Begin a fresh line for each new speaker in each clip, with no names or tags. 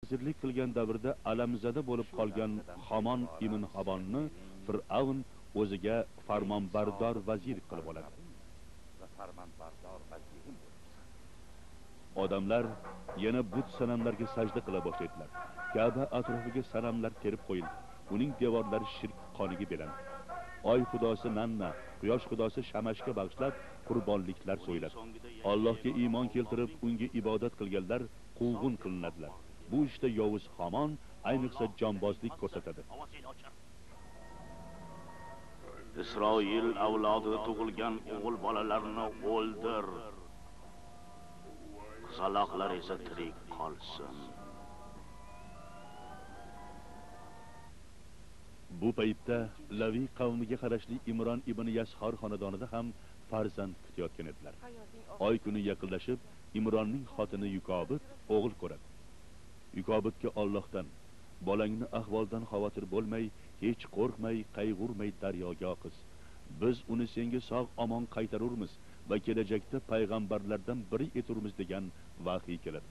vazirlik qilgan davrda alamzada bo'lib qolgan Hamon ibn Habonni Fir'avn o'ziga farmonbardor vazir qilib oladi. Odamlar yana but sanamlarga sajda qila boshlaydilar. Ka'ba atrofiga sanamlar terib qo'yildi. Uning devorlari shirk qoniga belandi. Oy xudosi Nanna, quyosh xudosi Shamashga bag'ishlab qurbonliklar so'yladi. Allohga iymon keltirib, unga ibodat qilganlar quvg'in qilinadilar. Bu ishda yovuz Hamon ayniqsa jonbozlik ko'rsatadi.
Isroil avlodi tug'ilgan o'g'il bolalarni o'ldir. Qizaloqlar esa tirik qolsin.
Bu paytda Lavi qavmiga qarashli Imron ibn Yashhor xonadonida ham farzand kutayotgan edilar. Oy kuni yaqinlashib, Imronning xotini Yukobit o'g'il ko'radi. Yukobitga Allohdan, bolangni ahvoldan xavotir bo'lmay, hech qo'rqmay, qayg'urmay daryoga oqiz. Biz uni senga sog' omon qaytarurmiz va kelajakda payg'ambarlardan biri eturmiz degan vahiy keladi.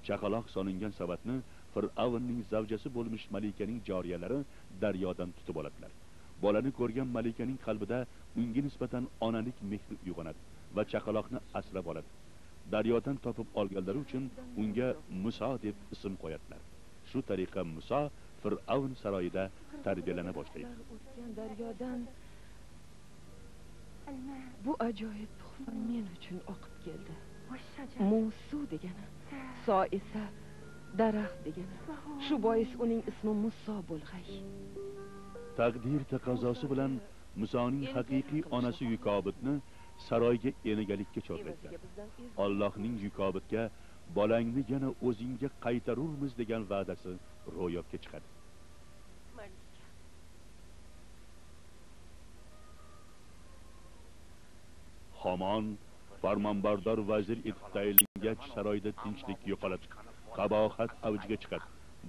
Chaqaloq solingan savatni Fir'avnning zavjasi bo'lmish malikaning joriyalari daryodan tutib oladilar. Bolani ko'rgan malikaning qalbida unga nisbatan onalik mehri uyg'onadi va chaqaloqni asrab oladi. Daryodan topib olganlari uchun unga Muso deb ism qo'yadilar. Shu tariqa Muso Fir'avn saroyida tarbiyalana boshlaydi.
Daryodan bu ajoyib tuhfa men uchun oqib keldi. Musu degani, So esa daraxt degani. Shu bois uning ismi Muso bo'lg'ay.
Taqdir taqozosi bilan Musoning haqiqiy onasi Yukobitni saroyga enagalikka chorlaydilar. Allohning Yukobitga bolangni yana o'zingga qaytarurmiz degan va'dasi ro'yobga chiqadi. Hamon farmonbardor vazir etib tayinlangach saroyda tinchlik yo'qoladi. Qabohat avjiga chiqadi.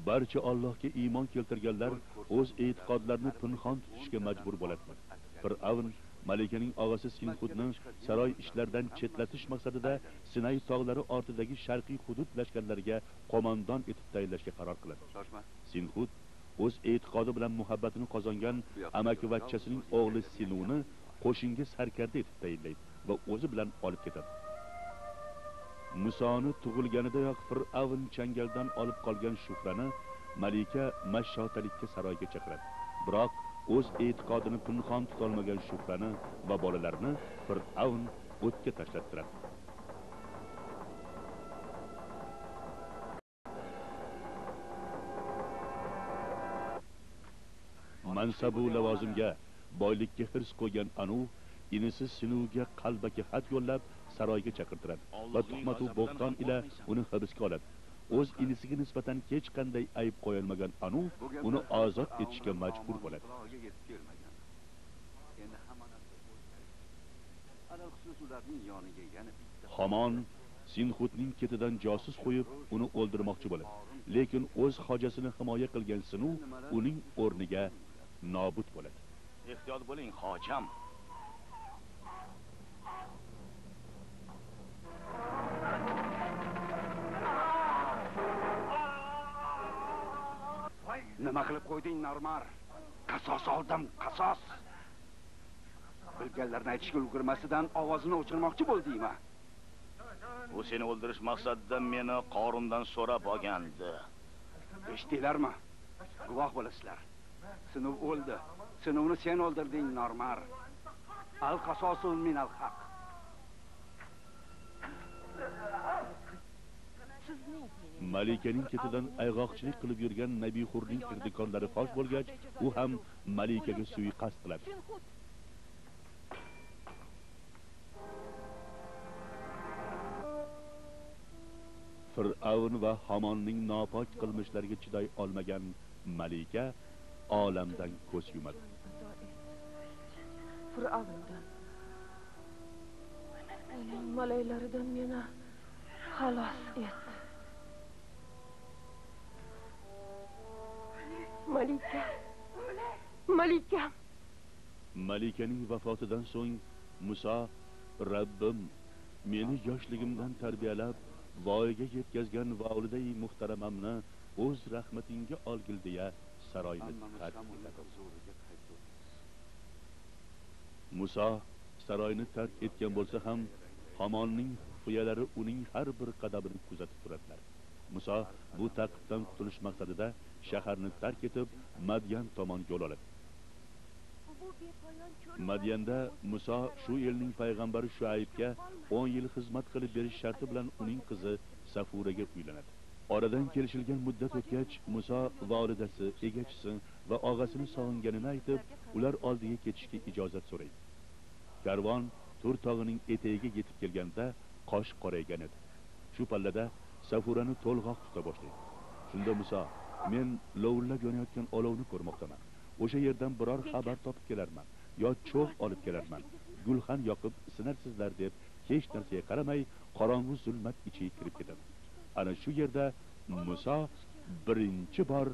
Barcha Allohga iymon keltirganlar o'z e'tiqodlarini pinhon tutishga majbur bo'ladilar. Fir'avn malikaning og'asi Sinhudni saroy ishlaridan chetlatish maqsadida Sinay tog'lari ortidagi sharqiy hudud lashkarlariga qo'mondon etib tayinlashga qaror qiladi. Sinhud o'z e'tiqodi bilan muhabbatini qozongan amakivachchasining o'g'li Sinuni qo'shinga sarkarda etib tayinlaydi va o'zi bilan olib ketadi. Musoni tug'ilganidayoq Fir'avn changaldan olib qolgan Shufrani malika mashshotalikka saroyga chaqiradi. Biroq o'z e'tiqodini pinhon tutolmagan Shufrani va bolalarini Fir'avn o'tga tashlattiradi. Mansabu lavozimga, boylikka hirs qo'ygan Anu inisi Sinuga qalbaki xat yo'llab saroyga chaqirtiradi va tuhmat va bo'xton ila uni hibsga oladi. O'z inisiga nisbatan hech qanday ayb qo'yilmagan Anu uni ozod etishga majbur bo'ladi. Hamon Sinhudning ketidan josus qo'yib uni o'ldirmoqchi bo'ladi. Lekin o'z hojasini himoya qilgan Sinu uning o'rniga nobud bo'ladi.
Ehtiyot bo'ling, hojam. Nima qilib qo'yding, Narmar? Qasos oldim, qasos. Bilganlarni aytishga ulgurmasidan ovozini o'chirmoqchi bo'ldingmi? U seni o'ldirish maqsadida meni Qorundan so'rab olgandi. Eshitdinglarmi? Guvoh bo'lasizlar. Sinuv o'ldi. Sinuvni sen o'ldirding, Narmar. Al-qasosun minal haq.
Malikaning ketidan ayg'oqchilik qilib yurgan Nabihurning kirdikorlari fosh bo'lgach, u ham malikaga suiqasd qiladi. Fir'avn va Hamonning nopok qilmishlariga chiday olmagan malika olamdan ko'z yumadi.
Fir'avndan, uning malaylaridan meni xalos et. Malika.
Malikaning vafotidan so'ng Muso, Rabbim, meni yoshligimdan tarbiyalab, voyaga yetkazgan voliday muhtaramamni o'z rahmatingga olgil deya saroyni tark etadi. Musa saroyni tark etgan bo'lsa ham Hamonning xufiyalari uning har bir qadamini kuzatib turadilar. Musa bu ta'qibdan qutulish maqsadida shaharni tark etib Madyan tomon yo'l oladi. Madyanda Musa shu elning payg'ambari Shuaybga 10 yil xizmat qilib berish sharti bilan uning qizi Safuraga uylanadi. Oradan kelishilgan muddat o'tgach, Musa volidasi, egachisi va og'asini sog'inganini aytib, ular oldiga ketishga ijozat so'raydi. Karvon Tur tog'ining etegiga yetib kelganda qosh qoraygan edi. Shu pallada Safurani to'lg'oq tuta boshlaydi. Shunda Musa, men lovullab yonayotgan olovni ko'rmoqdaman. O'sha yerdan biror xabar topib kelarman, yo cho'g' olib kelarman. Gulxan yoqib sinarsizlar deb hech narsaga qaramay qorong'u zulmat ichiga kirib ketadi. Ana shu yerda Musa birinchi bor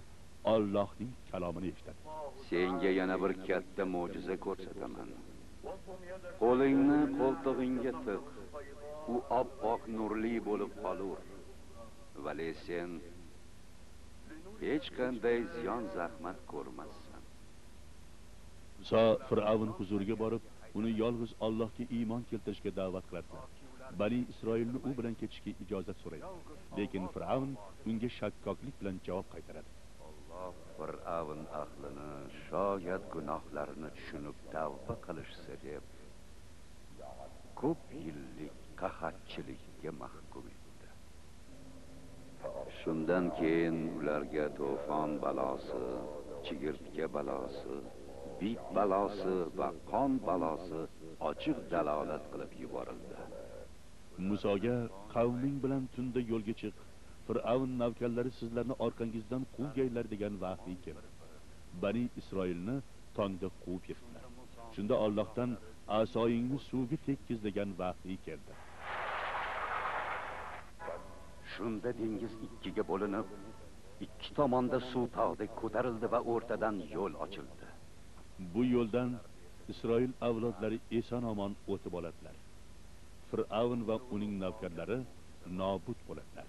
Allohning kalomini eshitadi.
Senga yana bir katta mo'jiza ko'rsataman. Qo'lingni qo'ltig'ingga tiq. U oppoq nurli bo'lib qolur. Vale sen hech qanday ziyon zahmat ko'rmassan.
Musa Fir'avn huzuriga borib, uni yolg'iz Allohga iymon keltirishga da'vat qiladi. Bani Isroilni u bilan ketishga ijozat so'raydi. Lekin Fir'avn unga shakkoklik bilan javob qaytaradi.
Alloh Fir'avn ahlini shoyat gunohlarini tushunib tavba qilishsa deb ko'p yillik qahatchilikka mahkum etdi. Shundan keyin ularga to'fon balosi, chigirtka balosi, bit balosi va qon balosi ochiq dalolat qilib yuborildi.
Musoga qavming bilan tunda yo'lga chiq. Fir'avn navkarlari sizlarni orqangizdan quvgaylar degan vahiy keldi. Bani Isroilni tongda quvib yetdilar. Shunda Allohdan asoyingni suvga tekkiz degan vahiy keldi.
Shunda dengiz ikkiga bo'linib, ikki tomonda suv tog'dek ko'tarildi va o'rtadan yo'l ochildi.
Bu yo'ldan Isroil avlodlari eson-omon o'tib oladilar. Fir'avn va uning navkarlari nobud bo'ladilar.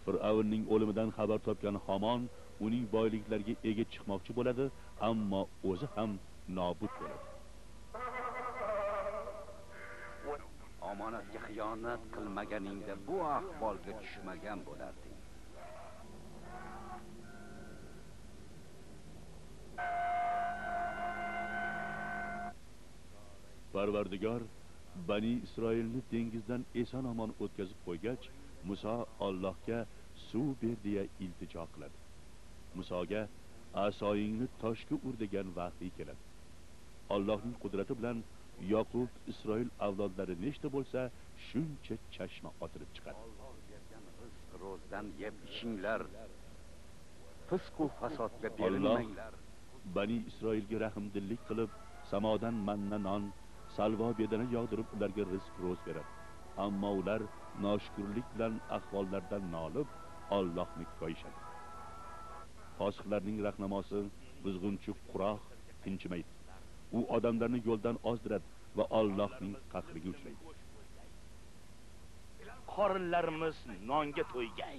Fir'avnning o'limidan xabar topgan Hamon uning boyliklariga ega chiqmoqchi bo'ladi, ammo o'zi ham nobud bo'ladi.
Omonatga xiyonat qilmaganingda bu ahvolga tushmagan bo'larding.
Parvardigor Bani Isroilni dengizdan eson-omon o'tkazib qo'ygach, Musa Allohga suv ber deya iltijo qiladi. Musoga asoyingni toshga ur degan vahiy keladi. Allohning qudrati bilan Yoqub Isroil avlodlari nechta bo'lsa, shuncha chashma otilib chiqadi.
Ro'zdan yeb ichinglar. Fisq va fasodga berilmanglar.
Bani Isroilga rahmdillik qilib, samodan manna non, salvo bedana yog'dirib ularga rizq ro'z beradi. Ammo ular noshukrlik bilan ahvollardan nolib, Allohni koyishadi. Fosiqlarning rahnamosi buzg'unchi quroq tinchimaydi. U odamlarni yo'ldan ozdiradi va Allohning qahriga uchraydi.
Qorinlarimiz nonga to'ygay.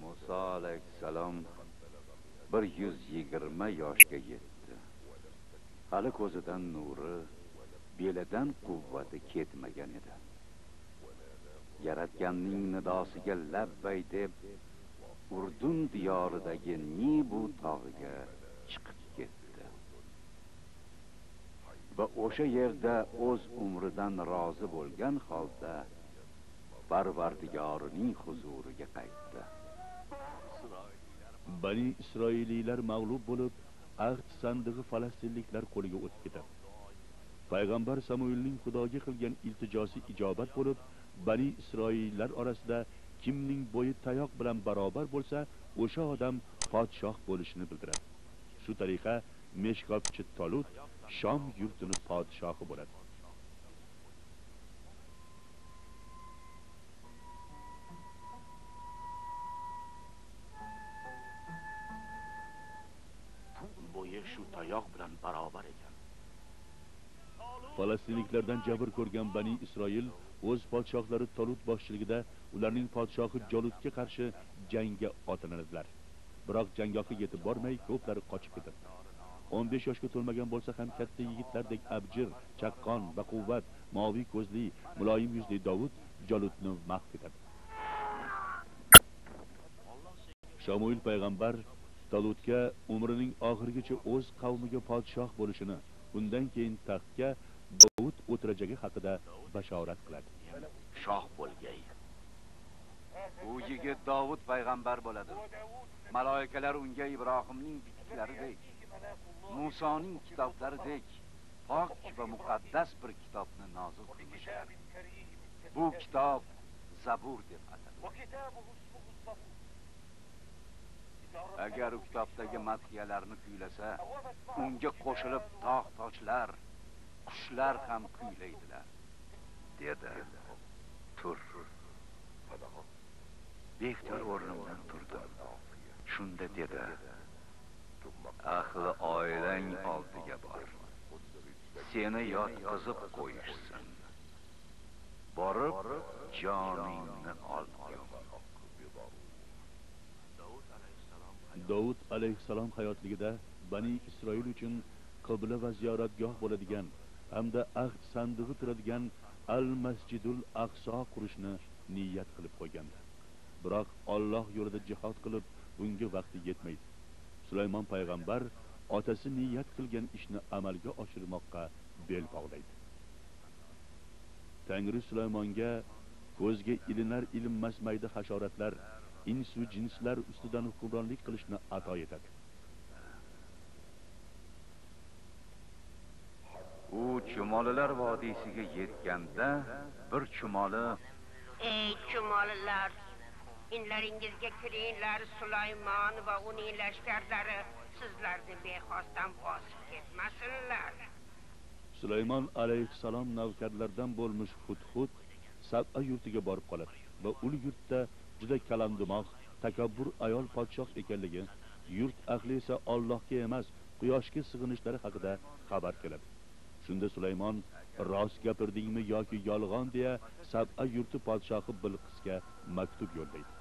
Musa alayhissalom 120 yoshga yetdi. Hali ko'zidan nuri, belidan quvvati ketmagan edi. Yaratganning nidosiga labbay deb Urdun diyoridagi Nibu tog'iga chiqib ketdi. Va o'sha yerda o'z umridan rozi bo'lgan holda Parvardigorining huzuriga qaytdi.
Bani Isroiliylar mag'lub bo'lib, ahd sandig'i falastinliklar qo'liga o'tib ketadi. Payg'ambar Samuilning Xudoga qilgan iltijosi ijobat bo'lib, Bani Isroillar orasida kimning bo'yi tayoq bilan barobar bo'lsa, o'sha odam podshoh bo'lishini bildiradi. Shu tariqa Meshkopchi Tolut Shom yurtini podshohi bo'ladi.
shu tayoq bilan barobar ekan.
Falastinliklardan jabr ko'rgan Bani Isroil o'z podshohlari Tolut boshchiligida ularning podshohi Jolutga qarshi jangga otlanadilar. Biroq janggohga yetib bormay, ko'plari qochib ketadi. 15 yoshga to'lmagan bo'lsa ham katta yigitlardek abjir, chaqqon va quvvat, moviy ko'zli, muloyim yuzli Davud Jolutni mahv etadi. Shamuil payg'ambar Talutga umrining oxirigacha o'z qavmiga podshoh bo'lishini, bundan keyin taxtga Davud o'tirajagi haqida bashorat qiladi.
Shoh bo'lgay.
Bu yigit Davud payg'ambar bo'ladi. Maloikalar unga Ibrohimning bitiklaridek, Musoning kitoblaridek pok va muqaddas bir kitobni nozil qilishar. Bu kitob Zabur deb ataladi. Agar u kitobdagi madhiyalarni kuylasa, unga qo'shilib tog' toshlar, qushlar ham kuylaydilar, dedi.
Tur. Beixtiyor o'rnimdan turdim. Shunda dedi:
Ahli oilang oldiga bor. Seni yotqizib qo'yishsin. Borib joningni ol.
Davud alayhissalom hayotligida Bani Isroil uchun qibla va ziyoratgoh bo'ladigan hamda ahd sandig'i turadigan Al-Masjidul Aqso qurishni niyat qilib qo'ygandi. Biroq Alloh yo'lida jihad qilib bunga vaqti yetmaydi. Sulaymon payg'ambar otasi niyat qilgan ishni amalga oshirmoqqa bel bog'laydi. Tangri Sulaymonga ko'zga ilinar ilinmas mayda hasharotlar, insu jinslar ustidan hukmronlik qilishni ato etadi.
U chumolilar vodiysiga yetganda bir chumoli:
Ey chumolilar, inlaringizga kiringlar, Sulaymon va uning lashkarlari sizlarni bexosdan bosib ketmasinlar.
Sulaymon alayhissalom navkarlardan bo'lmish Hudhud Sab'a yurtiga borib qoladi va ul yurtda juda kalamdimoq, takabbur ayol podshoh ekanligi, yurt ahli esa Allohga emas, quyoshga sig'inishlari haqida xabar keladi. Shunda Sulaymon rost gapirdingmi yoki yolg'on deya Sab'a yurti podshohi Bilqisga maktub yo'llaydi.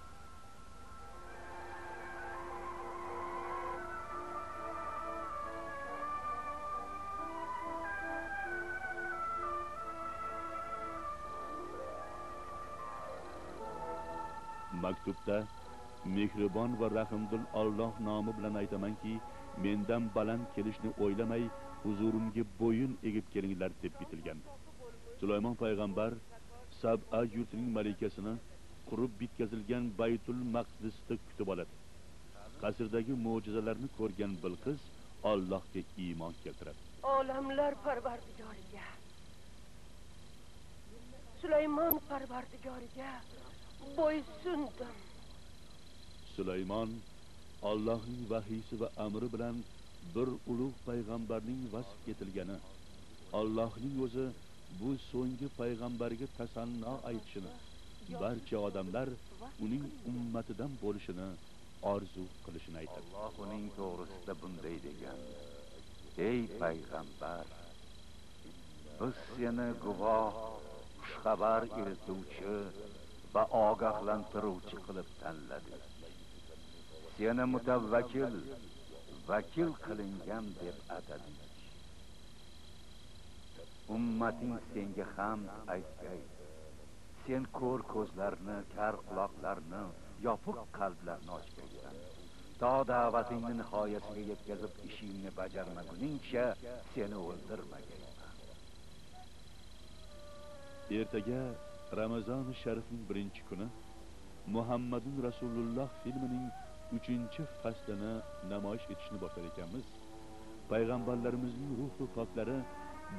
Maktubda mehribon va rahimdil Alloh nomi bilan aytamanki, mendan baland kelishni o'ylamay huzurimga bo'yin egib kelinglar deb bitilgan. Sulaymon payg'ambar Sab'a yurtining malikasini qurib bitkazilgan Baytul Maqdisda kutib oladi. Qasrdagi mo'jizalarni ko'rgan Bilqis Allohga iymon keltiradi.
Olamlar parvardigoriga, Sulaymon parvardigoriga bo'ysundim.
Sulaymon Allohning vahiysi va amri bilan bir ulug' payg'ambarning vasf etilgani, Allohning o'zi bu so'nggi payg'ambarga tasanno aytishini, barcha odamlar uning ummatidan bo'lishini orzu qilishini aytadi.
Alloh uning to'g'risida bunday degan: Ey payg'ambar, biz seni guvoh, xushxabar eltuvchi va ogohlantiruvchi qilib tanladik. Seni mutavvakkil, vakil qilingan deb atadik. Ummating senga hamd aytgay. Sen ko'r ko'zlarni, kar quloqlarni, yopiq qalblarni ochgaysan. To da'vatingni nihoyasiga yetkazib ishingni bajarmaguningcha seni o'ldirmagayman.
Ertaga Ramazon sharifning 1-kuni Muhammadun Rasululloh filmining 3-faslini namoyish etishni boshlar ekanmiz. Payg'ambarlarimizning ruhi poklari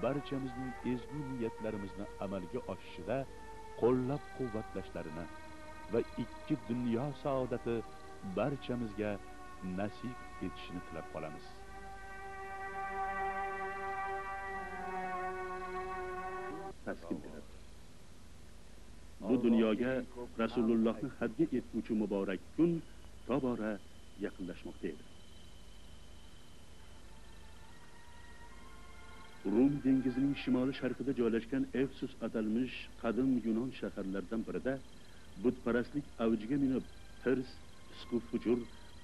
barchamizning ezgu niyatlarimizni amalga oshishida qo'llab-quvvatlashlarini va ikki dunyo saodati barchamizga nasib etishini tilab qolamiz. Taskin beradi. Bu dunyoga Rasulullohni hadya etuvchi muborak kun tobora yaqinlashmoqda edi. Rum dengizining shimoli sharqida joylashgan Efsus atalmish qadim Yunon shaharlaridan birida butparastlik avjiga minib, hirs, fisq va fujur,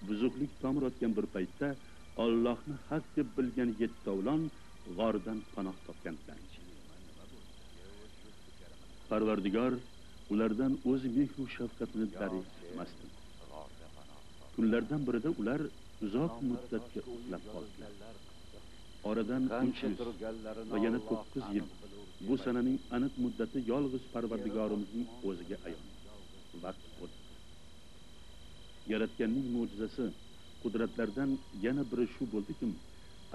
buzuqlik tomir otgan bir paytda Allohni haq deb bilgan yettovlon g'ordan panoh topganlar. Parvardigor ulardan o'z mehr va shafqatini darig' etmasdi. Kunlardan birida ular uzoq muddatga uxlab qoldilar. Oradan 300 va yana 9 yil. Bu sananing aniq muddati yolg'iz Parvardigorimizning o'ziga ayon. Vaqt o'tdi. Yaratganning mo'jizasi, qudratlardan yana biri shu bo'ldiki,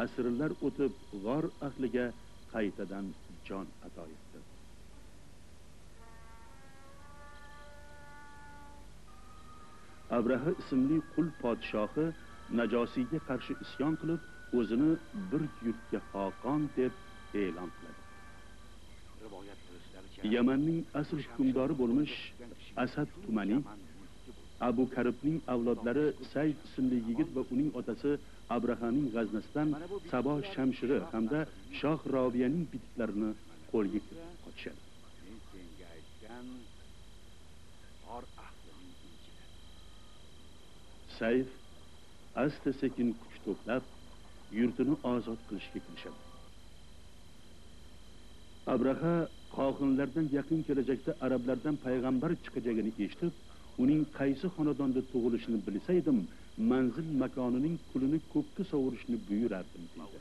asrlar o'tib g'or ahliga qaytadan jon ato etdi. Abraha ismli qul podshohi Najosiyga qarshi isyon qilib, o'zini bir yurtga xoqon deb e'lon qiladi. Yamanning asl hukmdori bo'lmish Asad tumani Abu Karibning avlodlari Sayd ismli yigit va uning otasi Abrahaning g'aznasidan Sabo Shamshiri hamda Shoh Robiyaning bitiklarini qo'lga kiritib qochishadi. Sayf asta-sekin kuch to'plab yurtini ozod qilishga kirishadi. Abraha qohinlardan yaqin kelajakda arablardan payg'ambar chiqajagini eshitib, uning qaysi xonadonda tug'ilishini bilsaydim, manzil makonining kulini ko'kka sovurishni buyurardim deydi.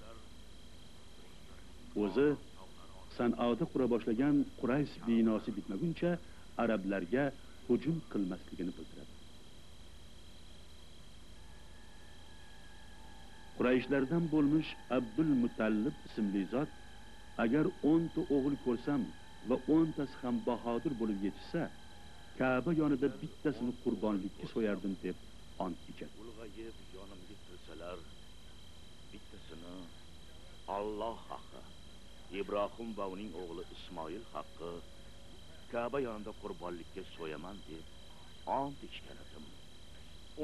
O'zi Sanoda qura boshlagan Qurays binosi bitmaguncha arablarga hujum qilmasligini bildiradi. Qurayshlardan bo'lmish Abdul Mutallib ismli zot, agar 10 ta o'g'il ko'rsam va 10 tasi ham bahodir bo'lib yetishsa, Ka'ba yonida bittasini qurbonlikka so'yardim deb ont ichadi.
Ulg'ayib yonimga kelsalar, bittasini Alloh haqqi, Ibrohim va uning o'g'li Ismoil haqqi Ka'ba yonida qurbonlikka so'yaman deb ont ichgan edim.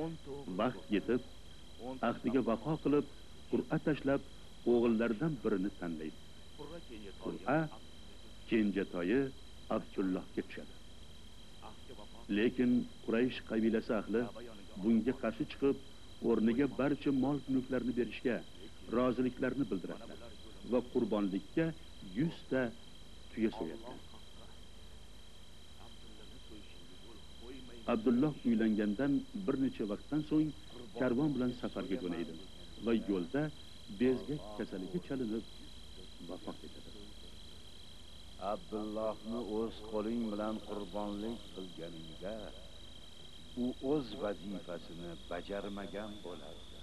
10 ta o'g'il
Vaqt yetib, ahdiga vafo qilib, Qur'a tashlab, o'g'illaridan birini tanlaydi. Qur'a kenjatoyi Abdullohga tushadi. Lekin Quraysh qabilasi ahli bunga qarshi chiqib, o'rniga barcha mol-mulklarni berishga roziliklarini bildiradilar va qurbonlikka 100 ta tuya so'yadilar. Abdulloh uylangandan bir necha vaqtdan so'ng karvon bilan safarga jo'naydi va yo'lda bezgak kasaliga chalinib vafot etadi.
Abdullohni o'z qo'ling bilan qurbonlik qilganingda u o'z vazifasini bajarmagan bo'lardi.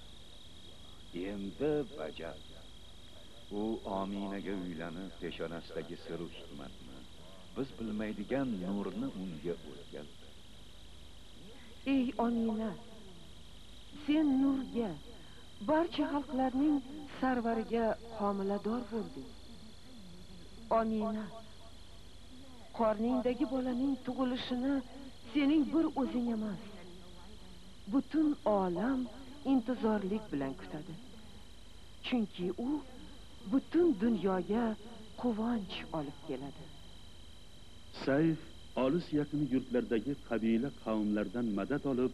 Endi bajardi. U Ominaga uylanib, peshonasidagi sir hikmatni, biz bilmaydigan nurni unga o'rgatdi.
Ey Omina, sen nurga, barcha xalqlarning sarvariga homilador bo'lding. Omina, qorningdagi bolaning tug'ilishini sening bir o'zing emas, butun olam intizorlik bilan kutadi. Chunki u butun dunyoga quvonch olib keladi.
Sayf olis yaqin yurtlardagi qabila qavmlardan madad olib,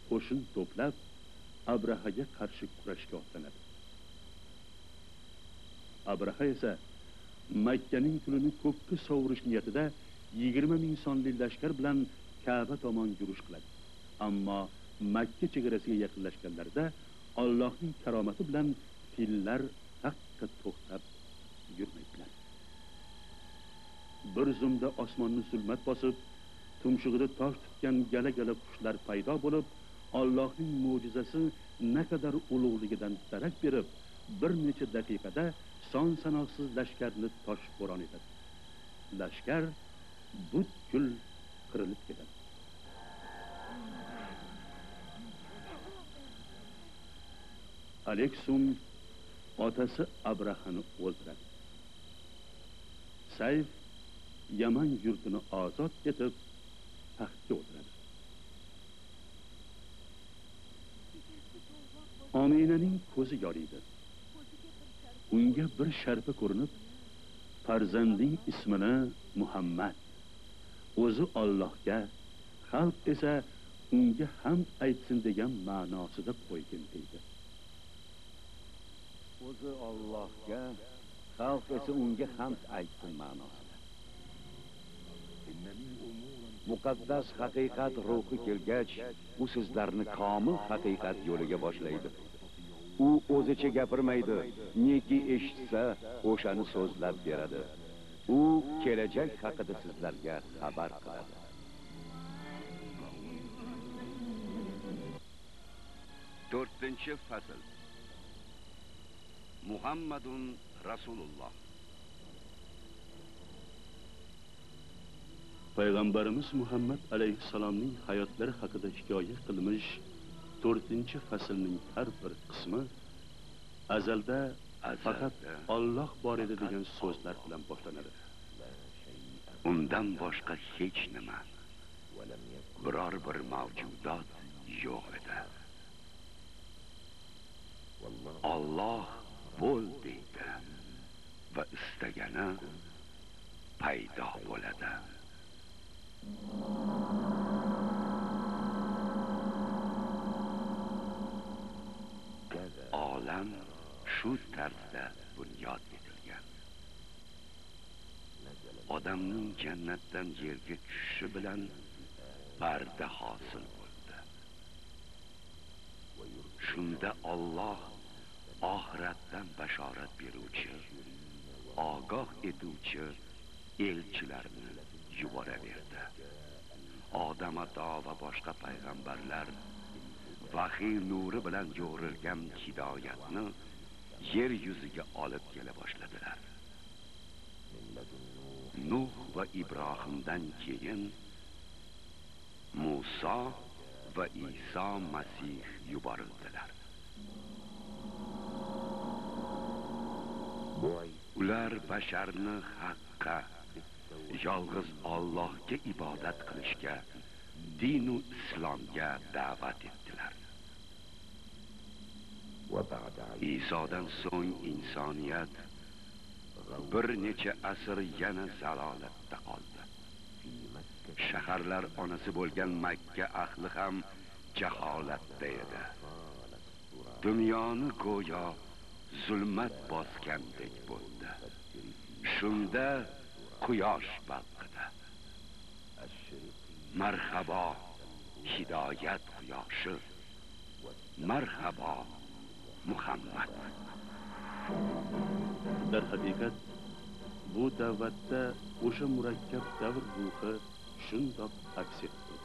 qo'shin to'plab Abrahaga qarshi kurashga otlanadi. Abraha esa Makkaning pulini ko'kka sovurish niyatida 20 ming sonli lashkar bilan Ka'ba tomon yurish qiladi. Ammo Makka chegarasiga yaqinlashganlarida Allohning karomati bilan fillar taqqa to'xtab yurmaydilar. Bir zumda osmonni zulmat bosib, tumshug'ida tosh tutgan gala-gala qushlar paydo bo'lib, Allohning mo'jizasi naqadar ulug'ligidan darak berib, bir necha daqiqada son sanoqsiz lashkarni tosh bo'ron etadi. Lashkar butkul qirilib ketadi. Aleksum otasi Abrahani o'ldiradi. Sayf Yaman yurtini ozod etib, taxtga o'tiradi. Ominaning ko'zi yoriydi. unga bir sharpa ko'rinib, farzanding ismini Muhammad, o'zi Allohga, xalq esa unga hamd aytsin degan ma'nosida qo'ygin deydi.
O'zi Allohga, xalq esa unga hamd aytsin ma'nosida. Muqaddas haqiqat ruhi kelgach, u sizlarni komil haqiqat yo'liga boshlaydi. U o'zicha gapirmaydi, neki eshitsa, o'shani so'zlab beradi. U kelajak haqida sizlarga xabar qiladi. To'rtinchi fasl. Muhammadun Rasululloh.
Payg'ambarimiz Muhammad alayhissalomning hayotlari haqida hikoya qilmish 4-faslning har bir qismi azalda faqat Alloh bor edi degan so'zlar bilan boshlanadi.
Undan boshqa hech nima, biror bir mavjudot yo'q edi. Alloh bo'l deydi va istagani paydo bo'ladi. Olam shu tarzda bunyod etilgan. Odamning jannatdan yerga tushishi bilan parda hosil bo'ldi. Shunda Alloh oxiratdan bashorat beruvchi, ogoh etuvchi elchilarni yuboraverdi. Odam ato va boshqa payg'ambarlar vahiy nuri bilan yo'rilgan hidoyatni yer yuziga olib kela boshladilar. Nuh va Ibrohimdan keyin Musa va Iso Masih yuborildilar. Ular basharni haqqa, yolg'iz Allohga ibodat qilishga, dinu islomga da'vat etdilar. Isodan so'ng insoniyat bir necha asr yana zalolatda qoldi. Shaharlar onasi bo'lgan Makka ahli ham jaholatda edi. Dunyoni go'yo zulmat bosgandek bo'ldi. Shunda quyosh balqidi. Marhabo hidoyat quyoshi, marhabo Muhammad.
Dar haqiqat bu da'vatda o'sha murakkab davr ruhi shundoq aks etdi.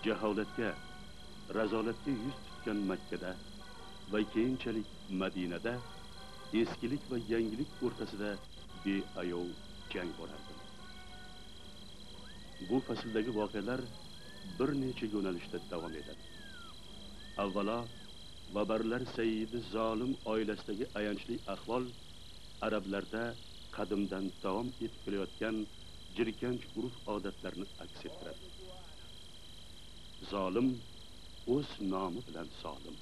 Jaholatga, razolatga yuz tutgan Makkada va keyinchalik Madinada eskilik va yangilik o'rtasida beayov jang bo'lardi. Bu fasldagi voqealar bir necha yo'nalishda davom etadi. Avvalo, Babarlar sayyidi zolim oilasidagi ayanchli ahvol arablarda qadimdan davom etib kelayotgan jirkanch urf-odatlarni aks ettiradi. Zolim o'z nomi bilan zolim.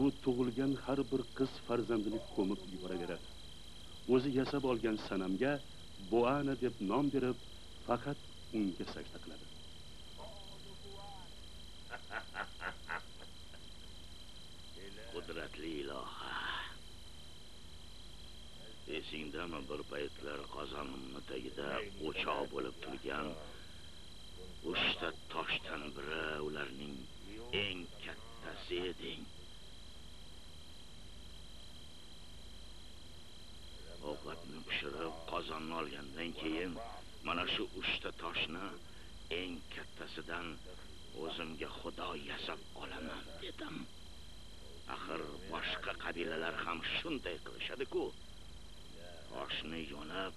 U tug'ilgan har bir qiz farzandini ko'mib yuboraveradi. O'zi yasab olgan sanamga Boana deb nom berib, faqat unga sajda qiladi.
Qudratli iloha. Esingdami bir paytlar qozonimni tagida o'choq bo'lib turgan 3 ta toshdan biri ularning eng kattasi eding. Ovqatni pishirib qozonni olgandan keyin mana shu 3 ta toshni eng kattasidan o'zimga xudo yasab olaman dedim. Axir boshqa qabilalar ham shunday qilishadi-ku. Toshni yonib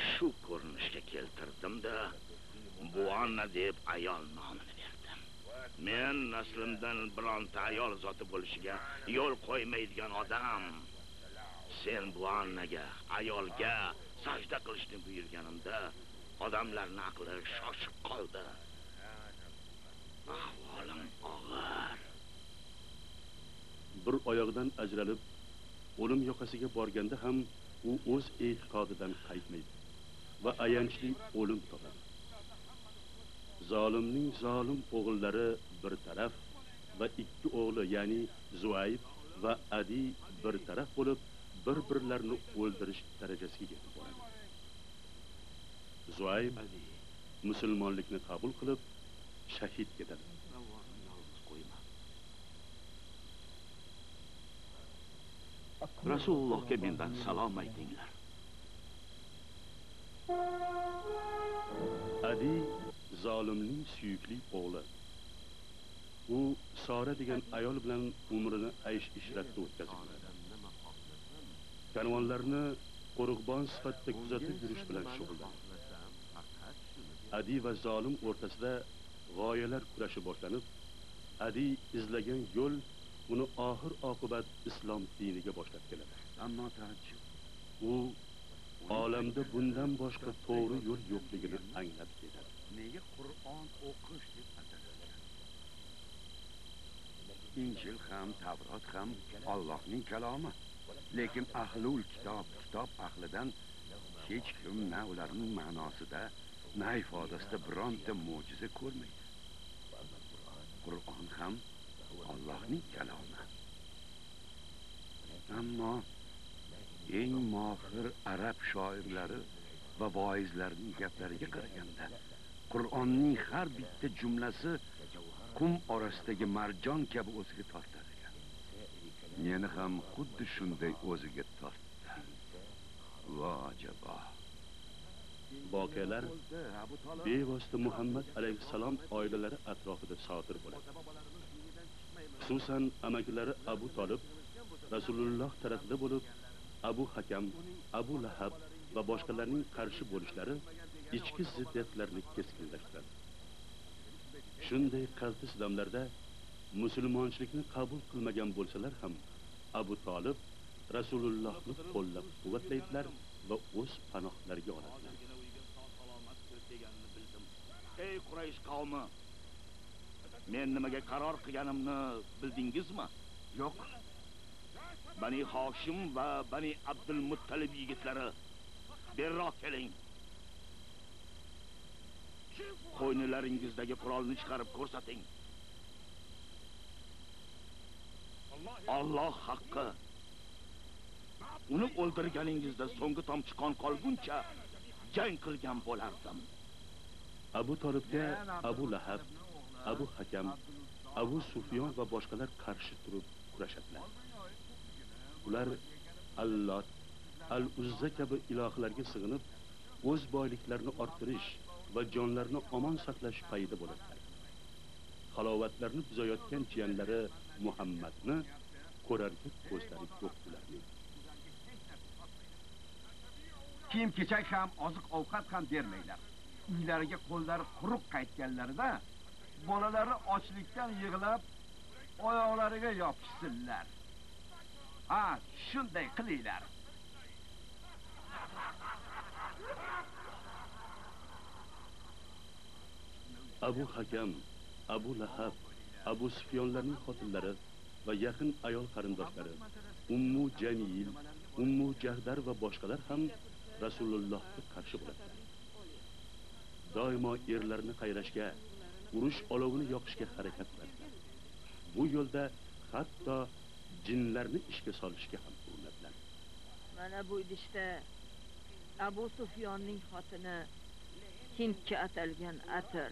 shu ko'rinishga keltirdim-da, Buana deb ayol nomini berdim. Men naslimdan bironta ayol zoti bo'lishiga yo'l qo'ymaydigan odam. Sen Buanaga, ayolga sajda qilishni buyurganimda, odamlarning aqli shoshib qoldi. Ahvolim og'ir.
bir oyog'idan ajralib o'lim yoqasiga borganda ham u o'z e'tiqodidan qaytmaydi va ayanchli o'lim topadi. Zolimning zolim o'g'illari bir taraf va ikki o'g'li, ya'ni Zuayb va Adi bir taraf bo'lib, bir-birlarini o'ldirish darajasiga yetib boradi. Zuayb musulmonlikni qabul qilib shahid ketadi.
Rasulullohga mendan salom aytinglar.
Adi zolimning suyukli o'g'li. U Sora degan ayol bilan umrini aysh-ishratda o'tkazib karvonlarni qo'riqbon sifatida kuzatib yurish bilan shug'ullanadi. Adi va zolim o'rtasida g'oyalar kurashi boshlanib, Adi izlagan yo'l uni oxir oqibat islom diniga boshlab keladi.
Ammo ta'ajjub,
u olamda bundan boshqa to'g'ri yo'l yo'qligini anglab yetadi.
nega Qur'on o'qish deb atalgan? Injil ham, Tavrot ham Allohning kalomi. Lekin ahlul kitob ahlidan hech kim na ularning ma'nosida, na ifodasida bironta mo'jiza ko'rmaydi. Qur'on ham Allohning kalomi. Ammo eng mohir arab shoirlari va voizlarining gaplariga qaraganda, Qur'onning har bitta jumlasi qum orasidagi marjon kabi o'ziga tortar ekan. Meni ham xuddi shunday o'ziga tortdi. Va ajabo.
Voqealar bevosita Muhammad alayhissalom oilalari atrofida sodir bo'ladi. Xususan amakilari Abu Talib Rasululloh tarafida bo'lib, Abu Hakam, Abu Lahab va boshqalarning qarshi bo'lishlari ichki ziddiyatlarni keskinlashtiradi. Shunday qaltis damlarda musulmonchilikni qabul qilmagan bo'lsalar ham Abu Talib Rasulullohni qo'llab-quvvatlaydilar va o'z panohlariga oladilar.
Ey Quraysh qavmi, men nimaga qaror qilganimni bildingizmi?
Yo'q.
Bani Hoshim va Bani Abdul Muttalib yigitlari, berroq keling. Qo'ynilaringizdagi qurolni chiqarib ko'rsating. Alloh haqqi. Uni o'ldirganingizda so'nggi tomchi qon qolguncha jang qilgan bo'lardim.
Abu Talibga Abu Lahab, Abu Hakam, Abu Sufyon va boshqalar qarshi turib kurashadilar. Ular Allot, Al-Uzza kabi ilohlarga sig'inib, o'z boyliklarini orttirish va jonlarini omon saqlash payida bo'ladilar. Halovatlarni buzayotgan jiyanlari Muhammadni ko'rarga ko'zlari yo'q ularning.
Kiyim-kechak ham, oziq-ovqat ham bermaylar. Uylariga qo'llari quruq qaytganlarida bolalari ochlikdan yig'lab oyoqlariga yopishsinlar. Ha, shunday qilinglar.
Abu Hakam, Abu Lahab, Abu Sufyonlarning xotinlari va yaqin ayol qarindoshlari Ummu Jamil, Ummu Jahdar va boshqalar ham Rasulullohga qarshi bo'ladilar. Doimo erlarni qayrashga, urush olovini yoqishga harakat qiladilar. Bu yo'lda hatto jinlarni ishga solishga ham urinadilar.
Mana bu idishda Abu Sufyonning xotini Hindga atalgan atir.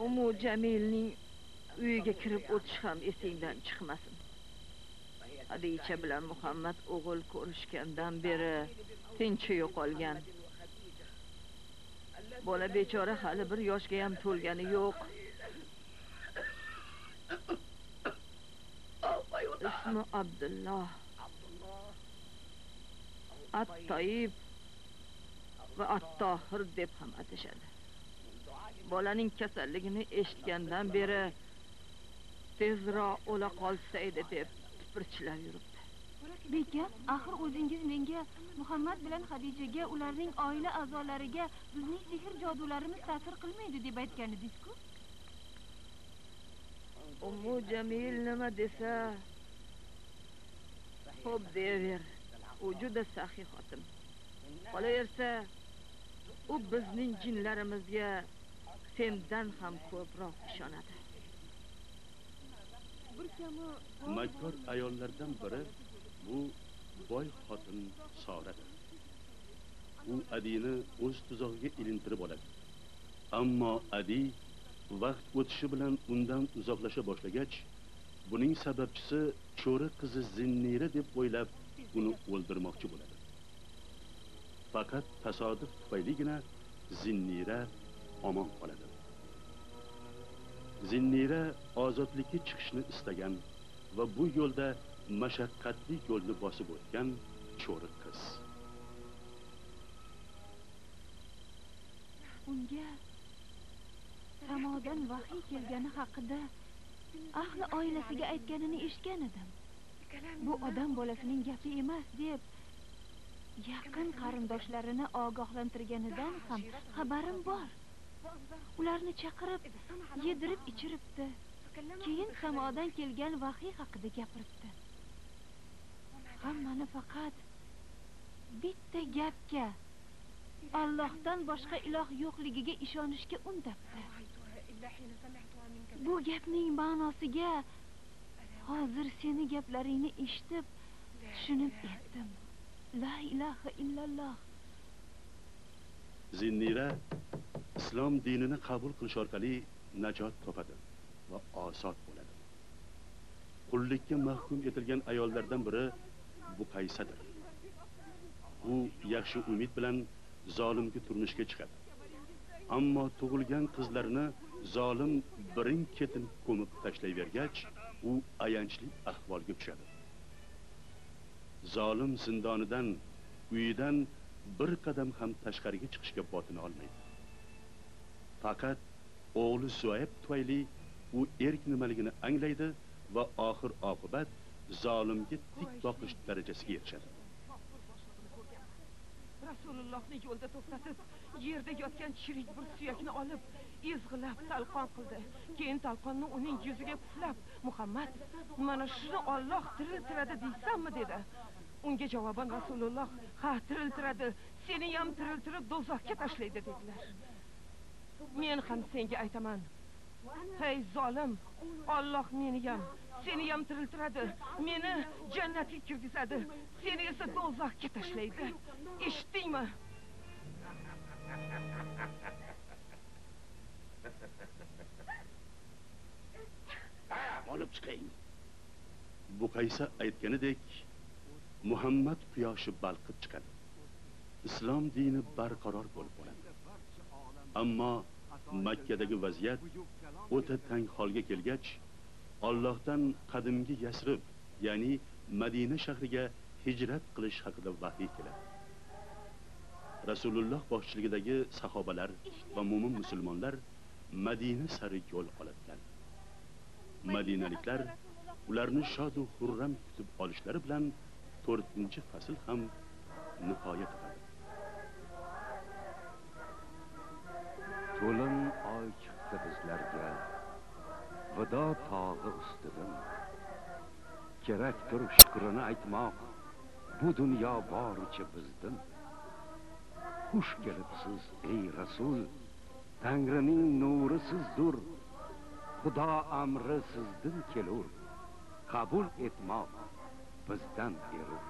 Ummu Jamilning uyiga kirib o'tish ham esingdan chiqmasin. Hadicha bilan Muhammad o'g'il ko'rishgandan beri tinchi yo'qolgan. Bola bechora hali bir yoshga ham to'lgani yo'q. Ismi Abdulloh, At-Toyib va At-Tohir deb ham atashadi. Bolaning kasalligini eshitgandan beri tezroq o'la qolsa edi deb tipirchilab yuribdi.
gap? Axir o'zingiz menga Muhammad bilan Xadijaga, ularning oila a'zolariga bizning sehr jodularimiz ta'sir qilmaydi deb aytgan edingiz-ku.
Ummu Jamil nima desa, xo'p deyaver. U juda saxiy xotin. Qolaversa, u bizning jinlarimizga sendan ham ko'proq ishonadi.
Makkor ayollardan biri bu boy xotin Soradir. U Adini o'z tuzog'iga ilintirib oladi. Ammo Adi vaqt o'tishi bilan undan uzoqlasha boshlagach, buning sababchisi cho'ri qizi Zinnira deb o'ylab uni o'ldirmoqchi bo'ladi. Faqat tasodif tufayligina Zinnira omon qoladi. Zinnira ozodlikka chiqishni istagan va bu yo'lda mashaqqatli yo'lni bosib o'tgan cho'ri qiz.
Unga samodan vahiy kelgani haqida ahli oilasiga aytganini eshitgan edim. Bu odam bolasining gapi emas deb yaqin qarindoshlarini ogohlantirganidan ham xabarim bor. Ularni chaqirib, yedirib ichiribdi. Keyin samodan kelgan vahiy haqida gapiribdi. Hammani faqat bitta gapga, Allohdan boshqa iloh yo'qligiga ishonishga undabdi. Bu gapning ma'nosiga hozir seni gaplaringni eshitib tushunib yetdim. La ilaha illalloh.
Zinnira islom dinini qabul qilish orqali najot topadi va ozod bo'ladi. Qullikka mahkum etilgan ayollardan biri Buqaysadir. U yaxshi umid bilan zolimga turmushga chiqadi. Ammo tug'ilgan qizlarini zolim birin-ketin ko'mib tashlayvergach, u ayanchli ahvolga tushadi. Zolim zindonidan, uyidan bir qadam ham tashqariga chiqishga botina olmaydi. Faqat o'g'li Suayb tufayli u erk nimaligini anglaydi va oxir oqibat zolimga tik boqish darajasiga erishadi.
Rasulullohni yo'lda to'xtatib, yerda yotgan chirik bir suyakni olib, izg'ilab talqon qildi. Keyin talqonni uning yuziga puflab, "Muhammad, mana shuni Alloh tiriltiradi deysanmi?" dedi. Unga javoban Rasululloh, "Ha, tiriltiradi. Seni ham tiriltirib do'zaxga tashlaydi" dedilar. Men ham senga aytaman. Hey zolim, Alloh meni ham, seni ham tiriltiradi. Meni jannatga kirgizadi. Seni esa do'zaxga tashlaydi. Eshitdingmi?
Olib chiqing.
Buqaysa aytganidek, Muhammad quyoshi balqib chiqadi. Islom dini barqaror bo'lib qoladi. Ammo Makkadagi vaziyat o'ta tang holga kelgach, Allohdan qadimgi Yasrib, ya'ni Madina shahriga hijrat qilish haqida vahiy keladi. Rasululloh boshchiligidagi sahobalar va mo'min musulmonlar Madina sari yo'l oladilar. Madinaliklar ularni shod va xurram kutib olishlari bilan 4-fasl ham nihoyat etadi.
To'lin oy chiqdi bizlarga, vido tog'i ustidan. Kerakdir shukrini aytmoq, bu dunyo boricha bizdan. Xush kelibsiz ey Rasul, Tangrining nuri sizdur. Xudo amri sizdan kelur. Qabul etmoq bizdan erur.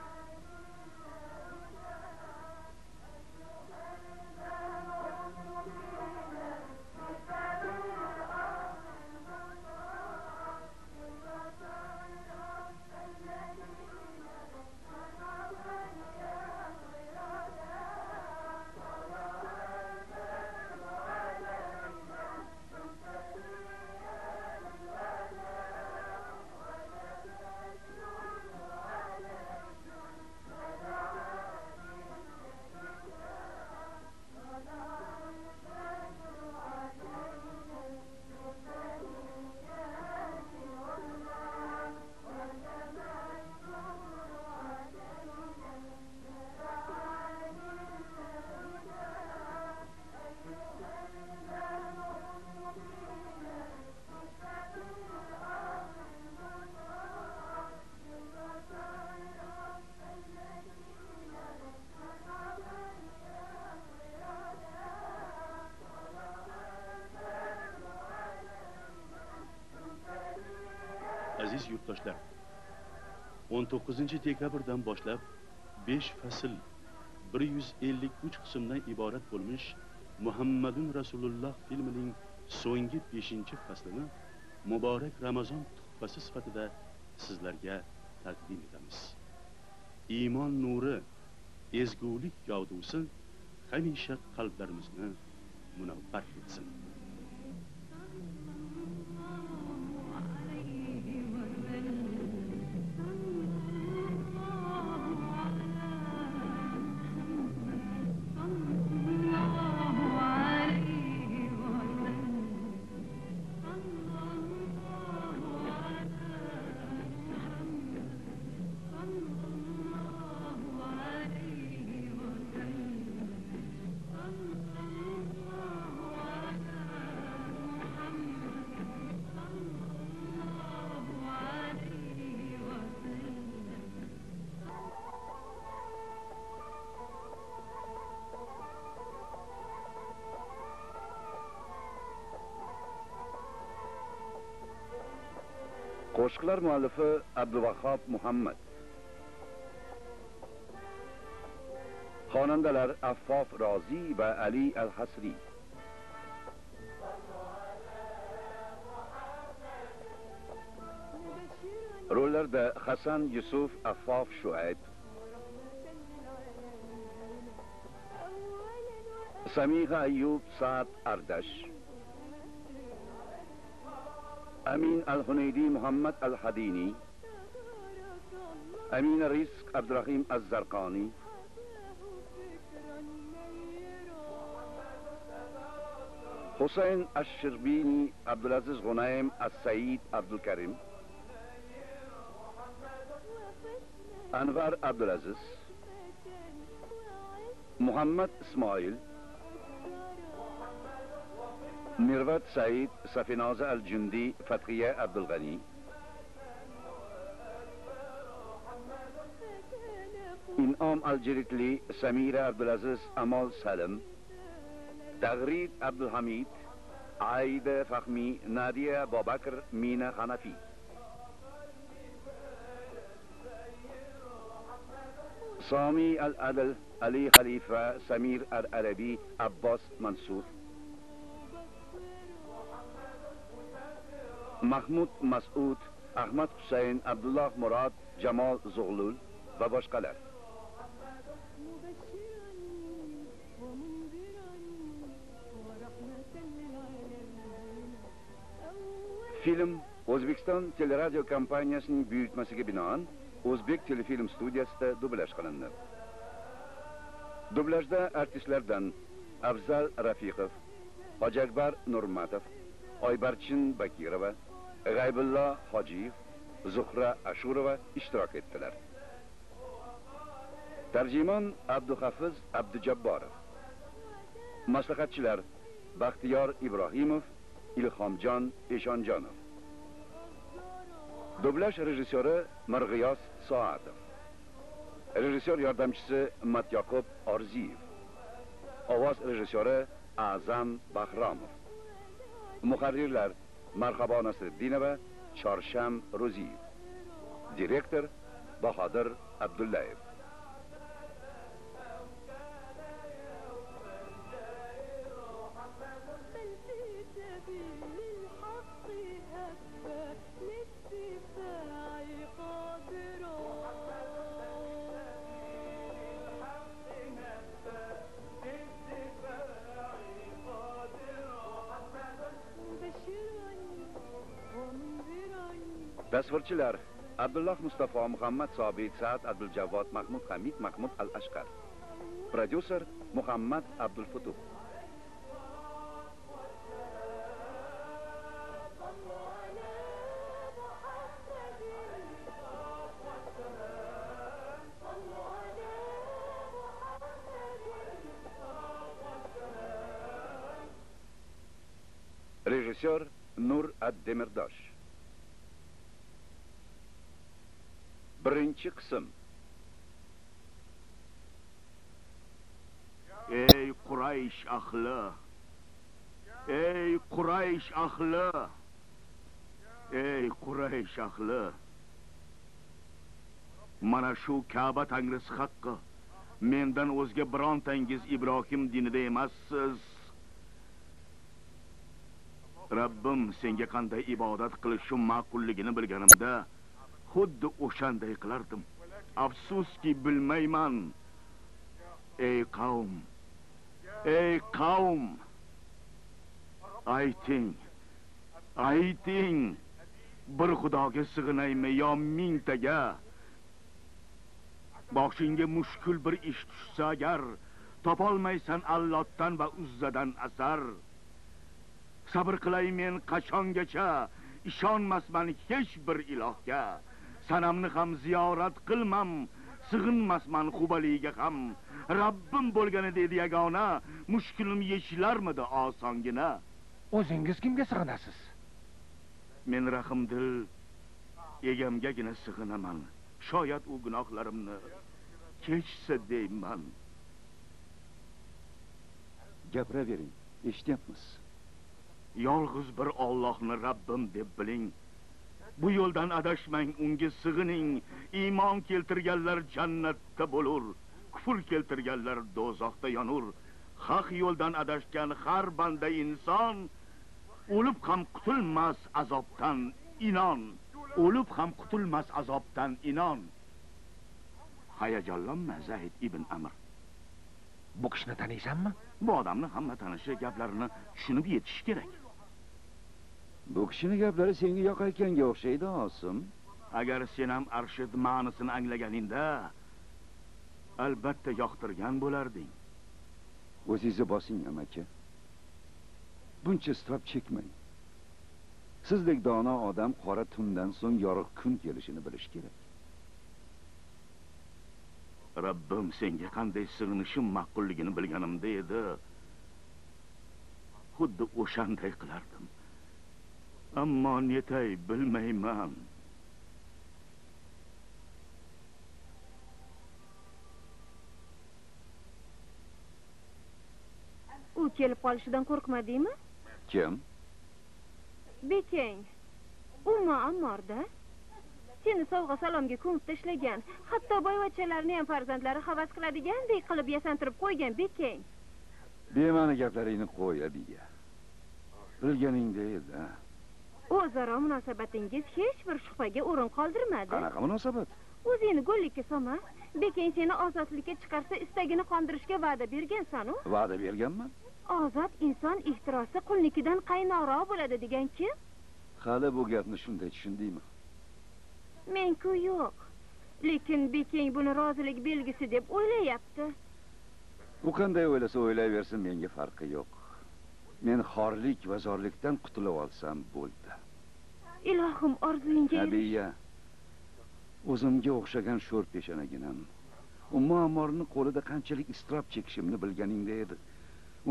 aziz yurtdoshlar, 19-dekabrdan boshlab 5 fasl 153 qismdan iborat bo'lmish Muhammadun Rasululloh filmining so'nggi 5-faslini muborak Ramazon tuhfasi sifatida sizlarga taqdim etamiz. Iymon nuri, ezgulik yog'dusi hamisha qalblarimizni munavvar etsin.
Qo'shiqlar muallifi Abduvahhab Muhammad. Xonandalar Affof Rozi va Ali Al-Hasri. Rollarda Hasan Yusuf, Affof Shuayb, Samiha Ayyub, Saad Ardash, Amin Al-Hunaydi, Muhammad Al-Hadini, Amin Rizq, Abdurrahim Az-Zarqani, Husayn Ash-Shirbini, Abdulaziz Ghunaym, As-Said Abdul Karim, Anvar Abdulaziz, Muhammad Ismoil, Mirvat Said, Safinoza Al-Jundi, Fathiya Abdul Ghani, In'om Al-Jiritli, Samira Abdulaziz, Amal Salim, Dagrid Abdul Hamid, Aida Fahmi, Nadia Babakr, Mina Hanafi. Sami Al-Adl, Ali Khalifa, Samir Al-Arabi, Abbas Mansur, Mahmud Mas'ud, Ahmad Husayn, Abdullah Murad, Jamol Zug'lul va boshqalar. Film O'zbekiston teleradio kompaniyasining buyurtmasiga binoan O'zbek telefilm studiyasida dublaj qilindi. Dublajda artistlardan Afzal Rafiqov, Hojiakbar Nurmatov, Oybarchin Bakirova, G'aybullo Hojiyev, Zuhra Ashurova ishtirok etdilar. Tarjimon Abduhafiz Abdujabborov. Maslahatchilar Baxtiyor Ibrohimov, Ilhomjon Eshonjonov. Dublaj rejissyori Mirg'iyos Soatov. Rejissyor yordamchisi Matyoqub Orziyev. Ovoz rejissyori A'zam Bahromov. Muharrirlar Marhabo Nasriddinova, Chorsham Ro'ziyev. Direktor Bahodir Abdullayev. Tasvirchilar Abdullah Mustafa, Muhammad Sobit, Saad Abdul Javod, Mahmud Hamid, Mahmud Al-Ashqar. Producer Muhammad Abdul Futuh. Rejissyor Nur Ad-Demirdosh. Birinchi qism.
Ey Quraysh ahli! Ey Quraysh ahli! Ey Quraysh ahli, mana shu Ka'ba tangrisi haqqi, mendan o'zga birontangiz Ibrohim dinida emassiz. Rabbim senga qanday ibodat qilishim ma'qulligini bilganimda, xuddi o'shanday qilardim. Afsuski bilmayman. Ey qavm, ey qavm, ayting, bir xudoga sig'inaymi yo mingtaga? Boshingga mushkul bir ish tushsa agar, topolmaysan Allohdan va Uzzadan asar. Sabr qilay men qachongacha, ishonmasman hech bir ilohga. Sanamni ham ziyorat qilmam, sig'inmasman Hubaliga ham. Rabbim bo'lganida edi yagona, mushkulim yechilarmidi osongina.
O'zingiz kimga sig'inasiz?
Men rahmdil egamgagina sig'inaman. Shoyat u gunohlarimni kechsa deyman.
Gapiravering, eshityapmiz.
Yolg'iz bir Allohni Rabbim deb biling. Bu yo'ldan adashmang, unga sig'ining. Iymon keltirganlar jannatda bo'lur, kufr keltirganlar do'zaxda yonur. Haq yo'ldan adashgan har banda inson o'lib ham qutulmas azobdan inon. O'lib ham qutulmas azobdan inon. Hayajonlanma Zayd ibn Amr.
Bu kishini taniysanmi?
Bu odamni hamma tanishi, gaplarini tushunib yetish kerak.
Bu kishini gaplari senga yoqayotganga o'xshaydi, Osim.
Agar sen ham Arshid ma'nosini anglaganingda, albatta yoqtirgan bo'larding.
O'zingizni bosing, amaki. Buncha istrob chekmang. Sizdek dono odam qora tundan so'ng yorug' kun kelishini bilish kerak.
Rabbim senga qanday sig'inishim ma'qulligini bilganimda edi, xuddi o'shanday qilardim. Ammo netay bilmayman.
U kelib qolishidan qo'rqmadingmi?
Kim?
Bekang. U Muammarda. Seni sovg'a salomga ko'mib tashlagan, hatto boyvachchalarni ham farzandlari havas qiladigandek qilib yasantirib qo'ygan Bekang.
Bema'ni gaplaringni qo'y, abiga. Bilganingda edi.
O'zaro munosabatingiz hech bir shubhaga o'rin qoldirmadi.
Qanaqa munosabat?
O'zingni go'llikka solma. Bekang seni ozodlikka chiqarsa istagini qondirishga va'da bergansan-ku.
Va'da berganman.
Ozod inson ehtirosi qulnikidan qaynoroq bo'ladi degan kim?
Hali bu gapni shunday tushundingmi?
Men-ku yo'q. Lekin Bekang buni rozilik belgisi deb o'ylayapti.
U qanday o'ylasa o'ylayversin, menga farqi yo'q. Men xorlik va zo'rlikdan qutulib olsam bo'ldi.
Ilohim, orzunga
Nabiya, o'zimga o'xshagan sho'r peshonaginam. U Muammarning qo'lida qanchalik istrob chekishimni bilganingda edi.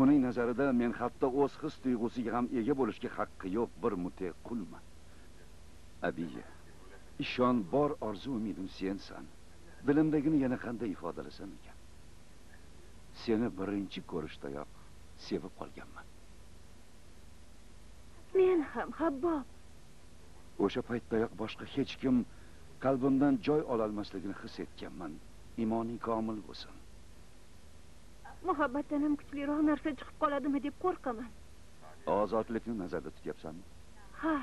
Uning nazarida men hatto o'z his tuyg'usiga ham ega bo'lishga haqqi yo'q bir mute qulman. Abiya, ishon, bor orzu umidim sensan. Dilimdagini yana qanday ifodalasam ekan? Seni birinchi ko'rishdayoq sevib qolganman.
Men ham Habbob.
O'sha paytdayoq boshqa hech kim qalbimdan joy ola olmasligini his etganman. Imoning komil bo'lsin.
Muhabbatdan ham kuchliroq narsa chiqib qoladimi deb qo'rqaman.
Ozodlikni nazarda tutyapsanmi?
Ha.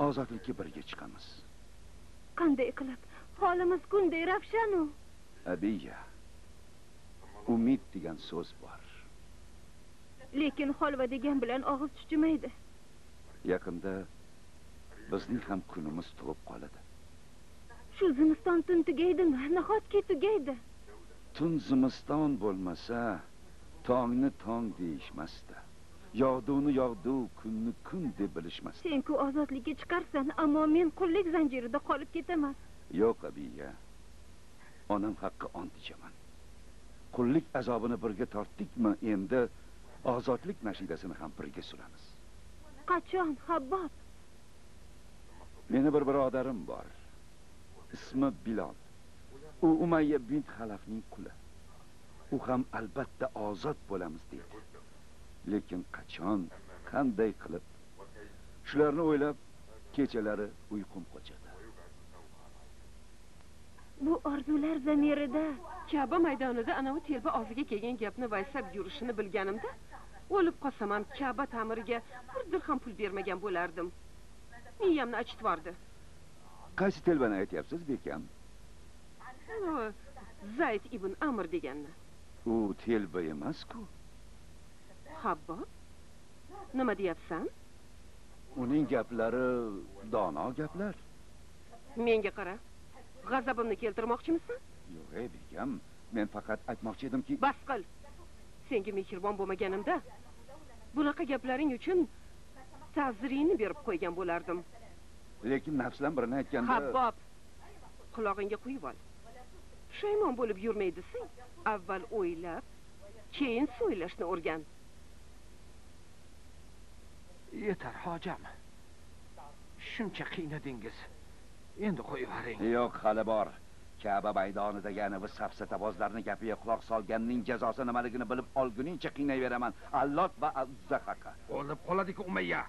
Ozodlikka birga chiqamiz.
Qanday qilib? Holimiz kunday ravshanu.
Abiya, umid degan so'z bor.
Lekin holva degan bilan og'iz chuchimaydi.
Yaqinda bizning ham kunimiz tug'ib qoladi.
Shu zimiston tun tugaydimi? Nahotki tugaydi.
Tun zimiston bo'lmasa, tongni tong deyishmasdi. Yog'duni yog'du, kunni kun deb bilishmasdi.
Sen-ku ozodlikka chiqarsan, ammo men qullik zanjirida qolib ketaman.
Yo'q, abiya. Onam haqqi ont ichaman. Qullik azobini birga tortdikmi, endi ozodlik nashidasini ham birga suramiz.
Qachon, Habbob?
Meni bir birodarim bor. Ismi Bilol. U Umayya bint Xalafning quli. U ham albatta ozod bo'lamiz deydi. Lekin qachon, qanday qilib? Shularni o'ylab kechalari uyqum qochadi.
Bu orzular zamirida
Ka'ba maydonida anavi telba og'ziga kelgan gapni vaysab yurishini bilganimda, o'lib qolsam ham Ka'ba ta'miriga bir dirham pul bermagan bo'lardim. Miyamni achitvordi.
Qaysi telbani aytyapsiz, bekam?
Zayd ibn Amr deganni.
U telba emas-ku.
Habbo? Nima deyapsan?
Uning gaplari dono gaplar.
Menga qara. G'azabimni keltirmoqchimisan?
Yo'q, bekam, men faqat aytmoqchi edimki,
Bas qil. Senga mehribon bo'lmaganimda, bunaqa gaplaring uchun ta'zirini berib qo'ygan bo'lardim.
lekin nafslan birini aytganda...
Habbob, qulog'ingga quyib ol. Pushaymon bo'lib yurmaydising. Avval o'ylab, keyin so'ylashni o'rgan.
Yetar, hojam. Shuncha qiynadingiz. Endi qo'yavering.
Yo'q, hali bor. Ka'ba maydonidagi anavi safsatabozlarning gapiga quloq solganning jazosi nimaligini bilib olguningcha qiynayveraman. Allot va Uzza haqa.
O'lib qoladi-ku Umayya.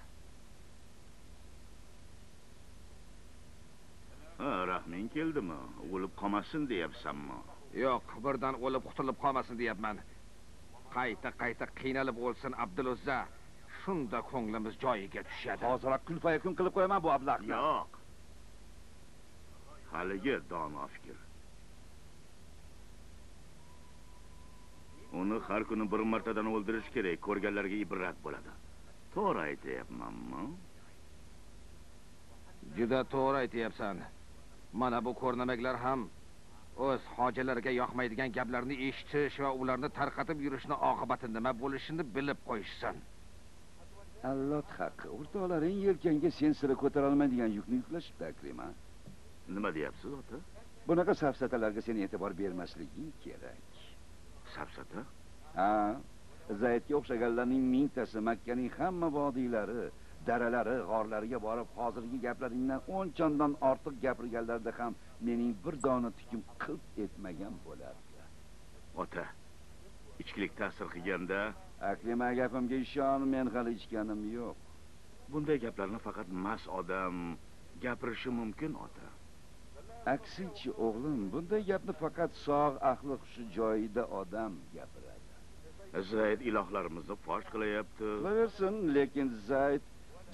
Rahming keldimi? O'lib qolmasin deyapsanmi?
Yo'q, birdan o'lib qutulib qolmasin deyapman. Qayta qiynalib o'lsin Abduluzza. Shunda ko'nglimiz joyiga tushadi.
Hoziroq kun payakun qilib qo'yaman bu ablaqni.
Yo'q. Haligi dono fikr. Uni har kuni bir martadan o'ldirish kerak, ko'rganlarga ibrat bo'ladi. To'g'ri aytayapmanmi?
Juda to'g'ri aytayapsan. Mana bu ko'rnamaklar ham o'z hojilarga yoqmaydigan gaplarni eshitish va ularni tarqatib yurishni oqibati nima bo'lishini bilib qo'yishsin.
Allot haqqi, o'rtoqlaring yelkangga sen sira ko'tara olmaydigan yukni yuklashibdi, Akrima.
Nima deyapsiz, ota?
Bunaqa safsatalarga sen e'tibor bermasliging kerak.
Safsata?
Ha, Zaydga o'xshaganlarning mingtasi Makkaning hamma vodiylari, daralari, g'orlariga borib, hozirgi gaplaringdan 10 chondan ortiq gapirganlarda ham mening bir dona tikim qilt etmagan bo'lardi.
Ota, ichkilik ta'sir qilganda,
Akrima gapimga ishon, men hali ichganim yo'q.
bunday gaplarni faqat mas odam gapirishi mumkin, ota.
Aksincha, o'g'lim, bunday gapni faqat sog' ahli hushi joyida odam gapiradi.
Zayd ilohlarimizni fosh qilyapti.
Qilaversin, lekin Zayd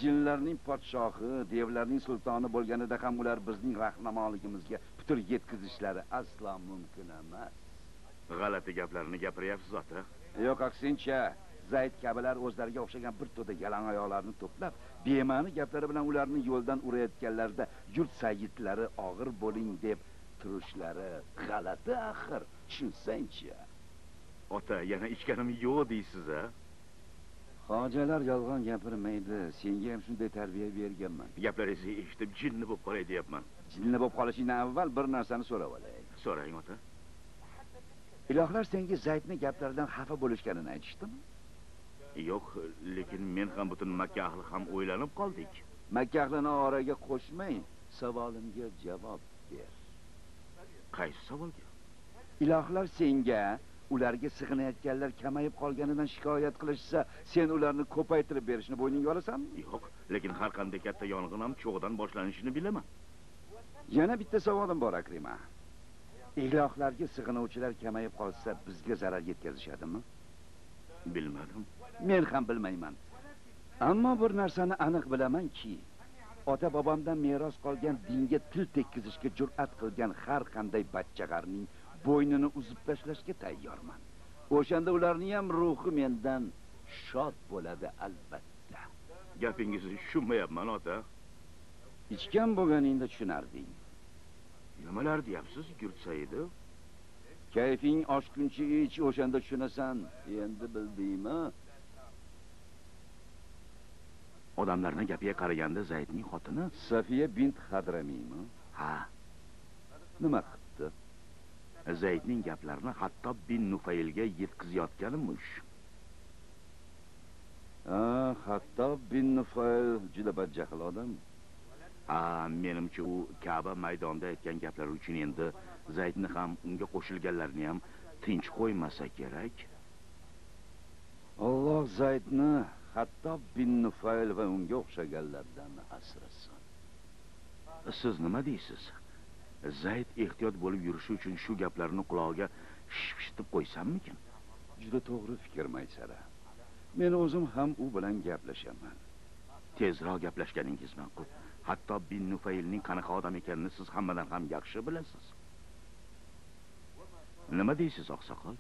jinlarning podshohi, devlarning sultoni bo'lganida ham ular bizning rahnamoligimizga putur yetkazishlari aslo mumkin emas.
G'alati gaplarni gapiryapsiz, ota.
Yo'q, aksincha, Zayd kabilar o'zlariga o'xshagan bir to'da yalang oyoqlarni to'plab, bema'ni gaplari bilan ularni yo'ldan urayotganlarida yurt sayyidlari og'ir bo'ling deb turishlari g'alati axir. Tushunsang-chi.
Ota, yana ichganim yo'q deysiz, a?
Hojalar yolg'on gapirmaydi. Senga ham shunday tarbiya berganman.
Gaplaringizni eshitib jinni bo'lib qolay deyapman.
Jinni bo'lib qolishingdan avval bir narsani so'rab olay.
So'rang, ota.
Ilohlar senga Zaydning gaplaridan xafa bo'lishganini aytishdimi?
Yo'q, lekin men ham butun Makka ahli ham o'ylanib qoldik.
Makka ahlini oraga qo'shmay, savolimga javob ber.
Qaysi savolga?
Ilohlar senga ularga sig'inayotganlar kamayib qolganidan shikoyat qilishsa, sen ularni ko'paytirib berishni bo'yningga olasanmi?
Yo'q, lekin har qanday katta yong'in ham cho'g'dan boshlanishini bilaman.
Yana bitta savolim bor, Akrima. Ilohlarga sig'inuvchilar kamayib qolsa, bizga zarar yetkazishadimi?
Bilmadim.
Men ham bilmayman. Ammo bir narsani aniq bilamanki, ota-bobomdan meros qolgan dinga til tekkizishga jur'at qilgan har qanday bachchag'arning bo'ynini uzib tashlashga tayyorman. O'shanda ularning ham ruhi mendan shod bo'ladi albatta.
Gapingizni tushunmayapman, ota.
Ichgan bo'lganingda tushunarding.
Nimalar deyapsiz, Yurt Saidi?
Kayfing oshguncha ich, o'shanda tushunasan. Endi bildingmi?
Odamlarning gapiga qaraganda Zaydning xotini
Safiya bint Hadramiymi?
Ha.
Nima qildi?
Zaydning gaplarini Hattob bin Nufaylga yetkazayotganimish.
Hattob bin Nufayl juda badjahl odam.
Menimcha u Ka'ba maydonida aytgan gaplari uchun endi Zaydni ham, unga qo'shilganlarni ham tinch qo'ymasa kerak.
Alloh Zaydni Hattob bin Nufayl va unga o'xshaganlardan asrasin.
Siz nima deysiz? Zayd ehtiyot bo'lib yurishi uchun shu gaplarni qulog'iga shipshitib qo'ysammikin?
Juda to'g'ri fikr, Maysara. Men o'zim ham u bilan gaplashaman.
Tezroq gaplashganingiz ma'qul. Hatto bin Nufaylning qanaqa odam ekanini siz hammadan ham yaxshi bilasiz. Nima deysiz, oqsoqol?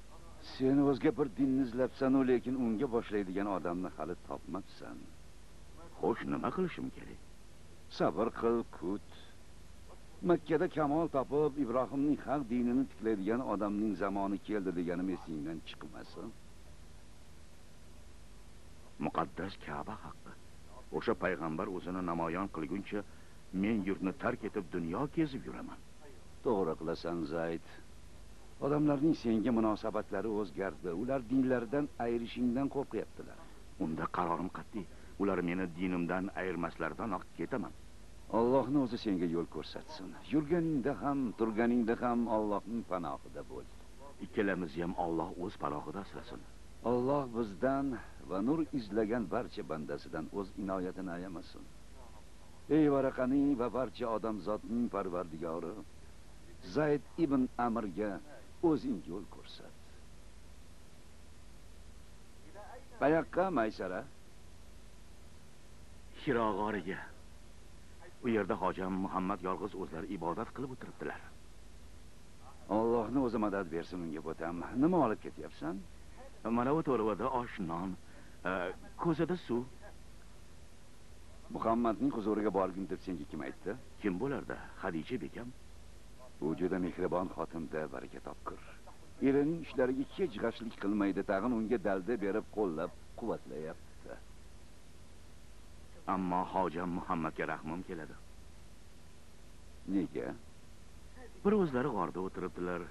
Sen o'zga bir dinni izlabsan, lekin unga boshlaydigan odamni hali topmabsan.
Xo'sh, nima qilishim kerak?
Sabr qil, kut. Makkada kamol topib, Ibrohimning haq dinini tiklaydigan odamning zamoni keldi deganim esingdan chiqmasin.
Muqaddas Ka'ba haqqi. O'sha payg'ambar o'zini namoyon qilguncha men yurtni tark etib dunyo kezib yuraman.
To'g'ri qilasan, Zayd. Odamlarning senga munosabatlari o'zgardi. Ular dinlaridan ayrishingdan qo'rqyaptilar.
Unda qarorim qat'iy. Ular meni dinimdan ayirmaslaridan ketaman.
Allohning o'zi senga yo'l ko'rsatsin. Yurganingda ham, turganingda ham Allohning panohida bo'l.
Ikkalamizni ham Alloh o'z panohida asrasin.
Alloh bizdan va nur izlagan barcha bandasidan o'z inoyatini ayamasin. Ey Varaqaning va barcha odamzodning Parvardigori, Zayd ibn Amrga o'zing yo'l ko'rsat. Qayoqqa, Maysara?
Hiro g'origa. U yerda hojam Muhammad yolg'iz o'zlari ibodat qilib o'tiribdilar.
Allohning o'zi madad bersin unga bo'tam. Nima olib ketyapsan?
Mana bu to'rvada osh, non, ko'zada suv.
Muhammadning huzuriga borgin deb senga kim aytdi?
Kim bo'lardi? Xadija bekam.
U juda mehribon xotinda, baraka topkur. Erining ishlariga hech g'ashlik qilmaydi, tag'in unga dalda berib qo'llab quvvatlayapti.
Ammo hojam Muhammadga rahmim keladi.
Nega?
Bir o'zlari g'orda o'tiribdilar.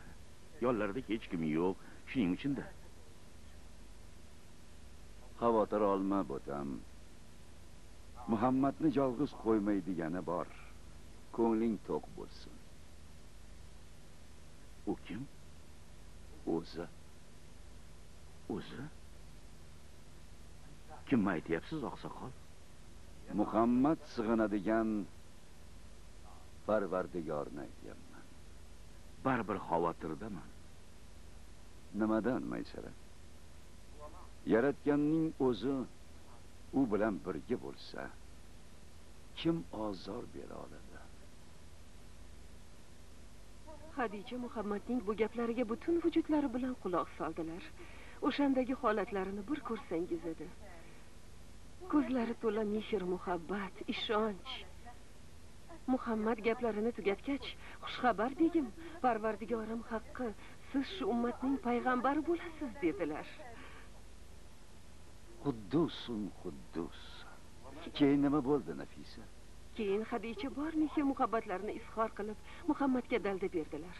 Yonlarida hech kim yo'q, shuning uchun-da.
Xavotir olma, bo'tam. Muhammadni yolg'iz qo'ymaydigani bor. Ko'ngling to'q bo'lsin.
U kim?
O'zi.
O'zi? Kimni aytyapsiz, oqsoqol?
Muhammad sig'inadigan Parvardigorni aytyapman.
Baribir xavotirdaman.
Nimadan, Maysara? Yaratganning o'zi u bilan birga bo'lsa, kim ozor bera oladi?
Xadija Muhammadning bu gaplariga butun vujudlari bilan quloq soldilar. O'shandagi holatlarini bir ko'rsangiz edi. Ko'zlari to'la mehr, muhabbat, ishonch. Muhammad gaplarini tugatgach, xushxabar begim, Parvardigorim haqqi, siz shu ummatning payg'ambari bo'lasiz dedilar.
Quddusun Quddus. Keyin nima bo'ldi, Nafisa?
Keyin Xadija bor mehr muhabbatlarini izhor qilib, Muhammadga dalda berdilar.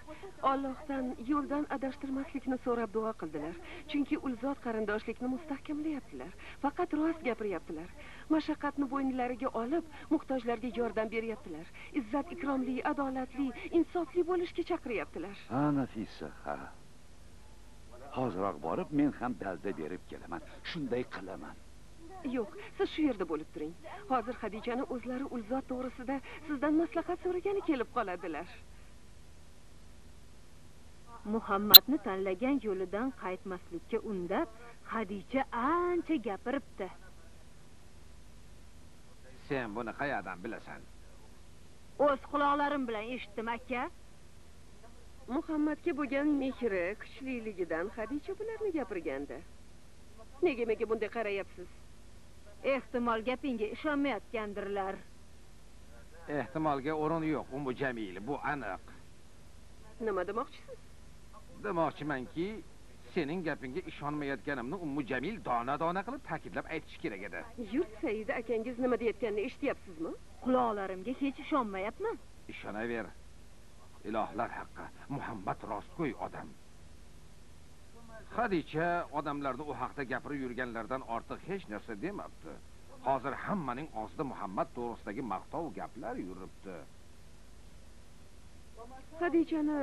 Allohdan yo'ldan adashtirmaslikni so'rab duo qildilar. Chunki ulzot qarindoshlikni mustahkamlayaptilar. Faqat rost gapiryaptilar. Mashaqqatni bo'ynlariga olib, muhtojlarga yordam beryaptilar. Izzat ikromli, adolatli, insofli bo'lishga chaqiryaptilar.
Ha, Nafisa, ha. Hoziroq borib, men ham dalda berib kelaman. Shunday qilaman.
Yo'q, siz shu yerda bo'lib turing. Hozir Xadijani o'zlari ulzot to'g'risida sizdan maslahat so'ragani kelib qoladilar.
Muhammadni tanlagan yo'lidan qaytmaslikka undab, Xadija ancha gapiribdi.
Sen buni qayerdan bilasan?
O'z quloqlarim bilan eshitdim, aka.
Muhammadga bo'lgan mehri, kuchliligidan Xadija bularni gapirganda. Nega menga bunday qarayapsiz?
Ehtimol gapingga ishonmayotgandirlar.
Ehtimolga o'rin yo'q, bu Jamil, bu aniq.
Nima demoqchisiz?
Demoqchimanki, sening gapingga ishonmayotganimni Ummu Jamil dona-dona qilib ta'kidlab aytish kerak edi.
Yurt Saida akangiz nima deyotganini eshityapsizmi?
Quloqlarimga hech ishonmayapman.
Ishonaver. Ilohlar haqqi, Muhammad rostgo'y odam. Xadija odamlarni u haqda gapirib yurganlardan ortiq hech narsa demabdi. Hozir hammaning og'zida Muhammad to'g'risidagi maqtov gaplar yuribdi.
Xadijani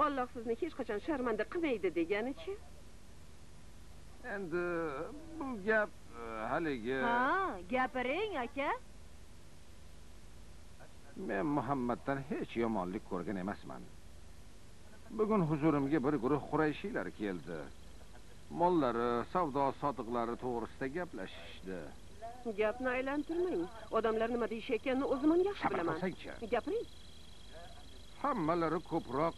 Alloh sizni hech qachon sharmanda qilmaydi deganichi?
Endi bu gap haligi...
Ha, gapiring, aka.
Men Muhammaddan hech yomonlik ko'rgan emasman. Bugun huzurimga bir guruh Qurayshiylar keldi. Mollari, savdo sotiqlari to'g'risida gaplashishdi.
Gapni aylantirmang. Odamlar nima deyishayotganini o'zim yaxshi bilaman. Gapiring.
Hammalari ko'proq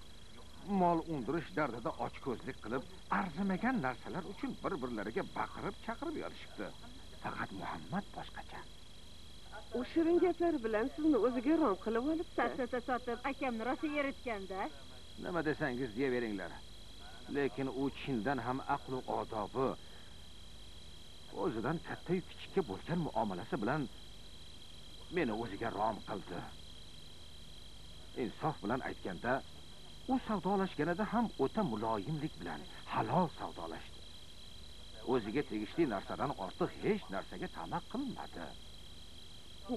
mol undirish dardida ochko'zlik qilib, arzimagan narsalar uchun bir-birlariga baqirib-chaqirib yotishibdi. Faqat Muhammad boshqacha.
U shirin gaplari bilan sizni o'ziga rom qilib olib,
sotib akamni rosa eritganda.
Nima desangiz deyaveringlar. Lekin u chindan ham aql va odobi, o'zidan katta-yu kichikka bo'lgan muomalasi bilan meni o'ziga rom qildi. Insof bilan aytganda, u savdolashganida ham o'ta muloyimlik bilan halol savdolashdi. O'ziga tegishli narsadan ortiq hech narsaga tama qilmadi.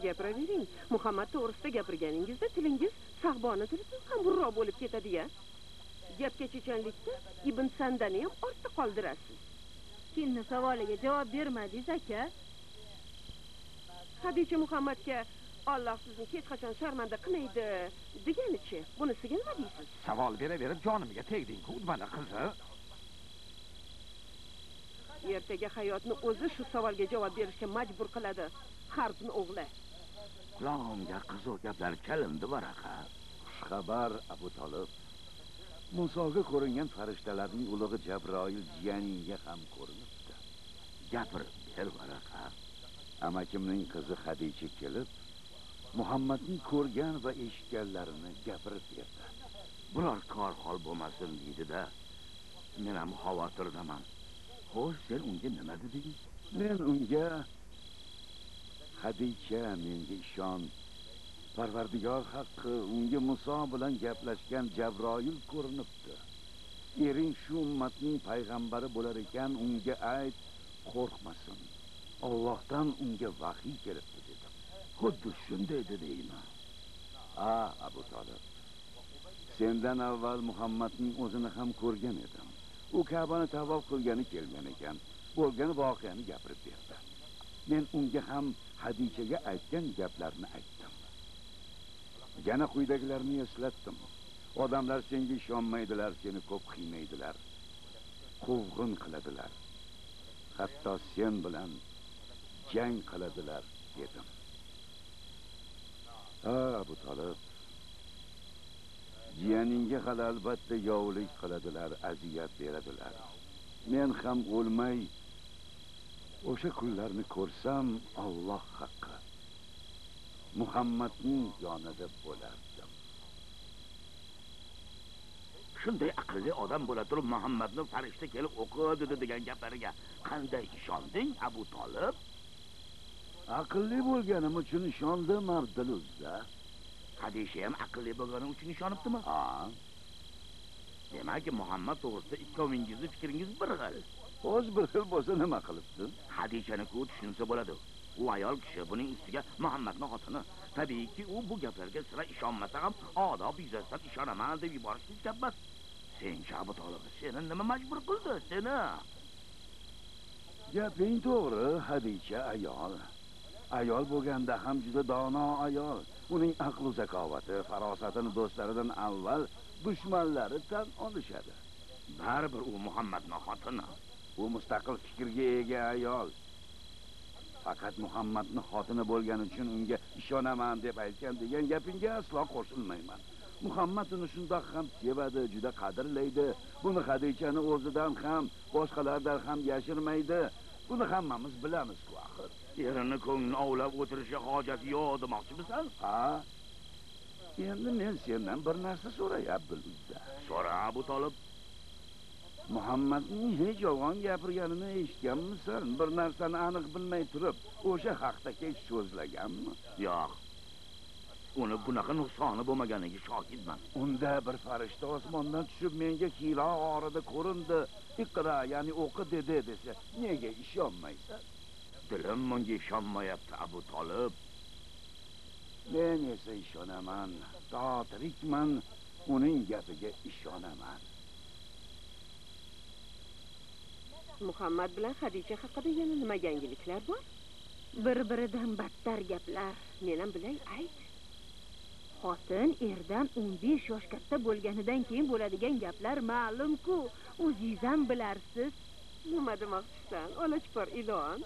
Gapiravering. Muhammad to'g'risida gapirganingizda tilingiz sag'boni tilsiz ham burro bo'lib ketadi-ya. Gapga chechanlikda Ibn Sandani ham ortda qoldirasiz.
Kimni savoliga javob bermadingiz aka?
Hadicha Muhammadga Alloh sizni hech qachon sharmanda qilmaydi deganichi, bunisiga nima deysiz?
Savol beraverib jonimga tegding-ku, mana qizi.
Ertaga hayotni o'zi shu savolga javob berishga majbur qiladi. Harbni o'g'li.
Qulog'imga qiziq gaplar chalindi varaqa.
Xushxabar Abu Talib. Musoga ko'ringan farishtalarning ulug'i Jabroil jiyaningga ham ko'rinibdi.
Gapirib ber varaqa.
Amakimning qizi Xadicha kelib, Muhammadning ko'rgan va eshitganlarini gapirib berdi.
Biror kor hol bo'lmasin deydi-da. Men ham xavotirdaman. Xo'sh, sen unga nima deding?
Men unga Xadicha, menga ishon. Parvardigor haqqi, unga Muso bilan gaplashgan Jabroil ko'rinibdi. Ering shu ummatning payg'ambari bo'lar ekan, unga ayt, qo'rqmasin. Allohdan unga vahiy kelibdi dedim.
Xuddi shunday dedingmi?
Ha, Abu Talib. Sendan avval Muhammadning o'zini ham ko'rgan edim. U Ka'bani tavof qilgani kelgan ekan, bo'lgan voqeani gapirib berdi. Men unga ham Hadichaga aytgan gaplarni aytdim. Yana quyidagilarni eslatdim. Odamlar senga ishonmaydilar, seni ko'p qiymaydilar. Quvg'in qiladilar. Hatto sen bilan jang qiladilar dedim. Ha, Abu Talib. Jiyaningga hali albatta yovlik qiladilar, aziyat beradilar. Men ham o'lmay o'sha kunlarni ko'rsam, Alloh haqqi Muhammadning yonida bo'lardim.
Shunday aqlli odam bo'la turib Muhammadni farishta kelib o'qidi degan gaplariga qanday ishonding, Abu Talib?
Aqlli bo'lganim uchun ishondim, Abduluzza.
Hadisha ham aqlli bo'lgani uchun ishonibdimi?
Ha.
Demak, Muhammad to'g'risida ikkovingizning fikringiz bir xil.
O'z bir xil bo'lsa nima qilibdi?
Hadishani-ku tushunsa bo'ladi. U ayol kishi, buning ustiga Muhammadning xotini. Tabiiyki, u bu gaplarga sira ishonmasa ham odob yuzasidan ishonaman deb yuborish hech gap emas. Sen Abu Talib, seni nima majbur qildi seni?
Gaping to'g'ri, Hadicha ayol. Ayol bo'lganda ham juda dono ayol. Uning aql va zakovati, farosatini do'stlaridan avval dushmanlari tan olishadi.
Baribir u Muhammadning xotini.
U mustaqil fikrga ega ayol. Faqat Muhammadning xotini bo'lgani uchun unga ishonaman deb aytgan degan gapingga aslo qo'shilmayman. Muhammad uni shundoq ham sevadi, juda qadrlaydi. Buni Hadichani o'zidan ham, boshqalardan ham yashirmaydi. Buni hammamiz bilamiz-ku axir.
Erini ko'nglini ovlab o'tirishi hojati yo'q demoqchimisan?
Ha? Endi men sendan bir narsa so'ray, Abduluzza.
So'ra, Abu Talib.
Muhammadning hech yolg'on gapirganini eshitganmisan? Bir narsani aniq bilmay turib, o'sha haqda hech so'zlaganmi?
Yo'q. Uni bunaqa nuqsoni bo'lmaganiga shohidman.
Unda bir farishta osmondan tushib menga kilo orada ko'rindi. Iqra, ya'ni o'qi dedi desa, nega ishonmaysan?
Dilim menga ishonmayapti, Abu Talib.
Men esa ishonaman. To tirikman, uning gapiga ishonaman.
Muhammad bilan Xadicha haqida yana nima yangiliklar bor?
Bir-biridan battar gaplar.
Men ham bilay, ayt.
Xotin erdan 15 yosh katta bo'lganidan keyin bo'ladigan gaplar ma'lum-ku. O'zingiz ham bilarsiz.
Nima demoqchisan, olachpor ilon?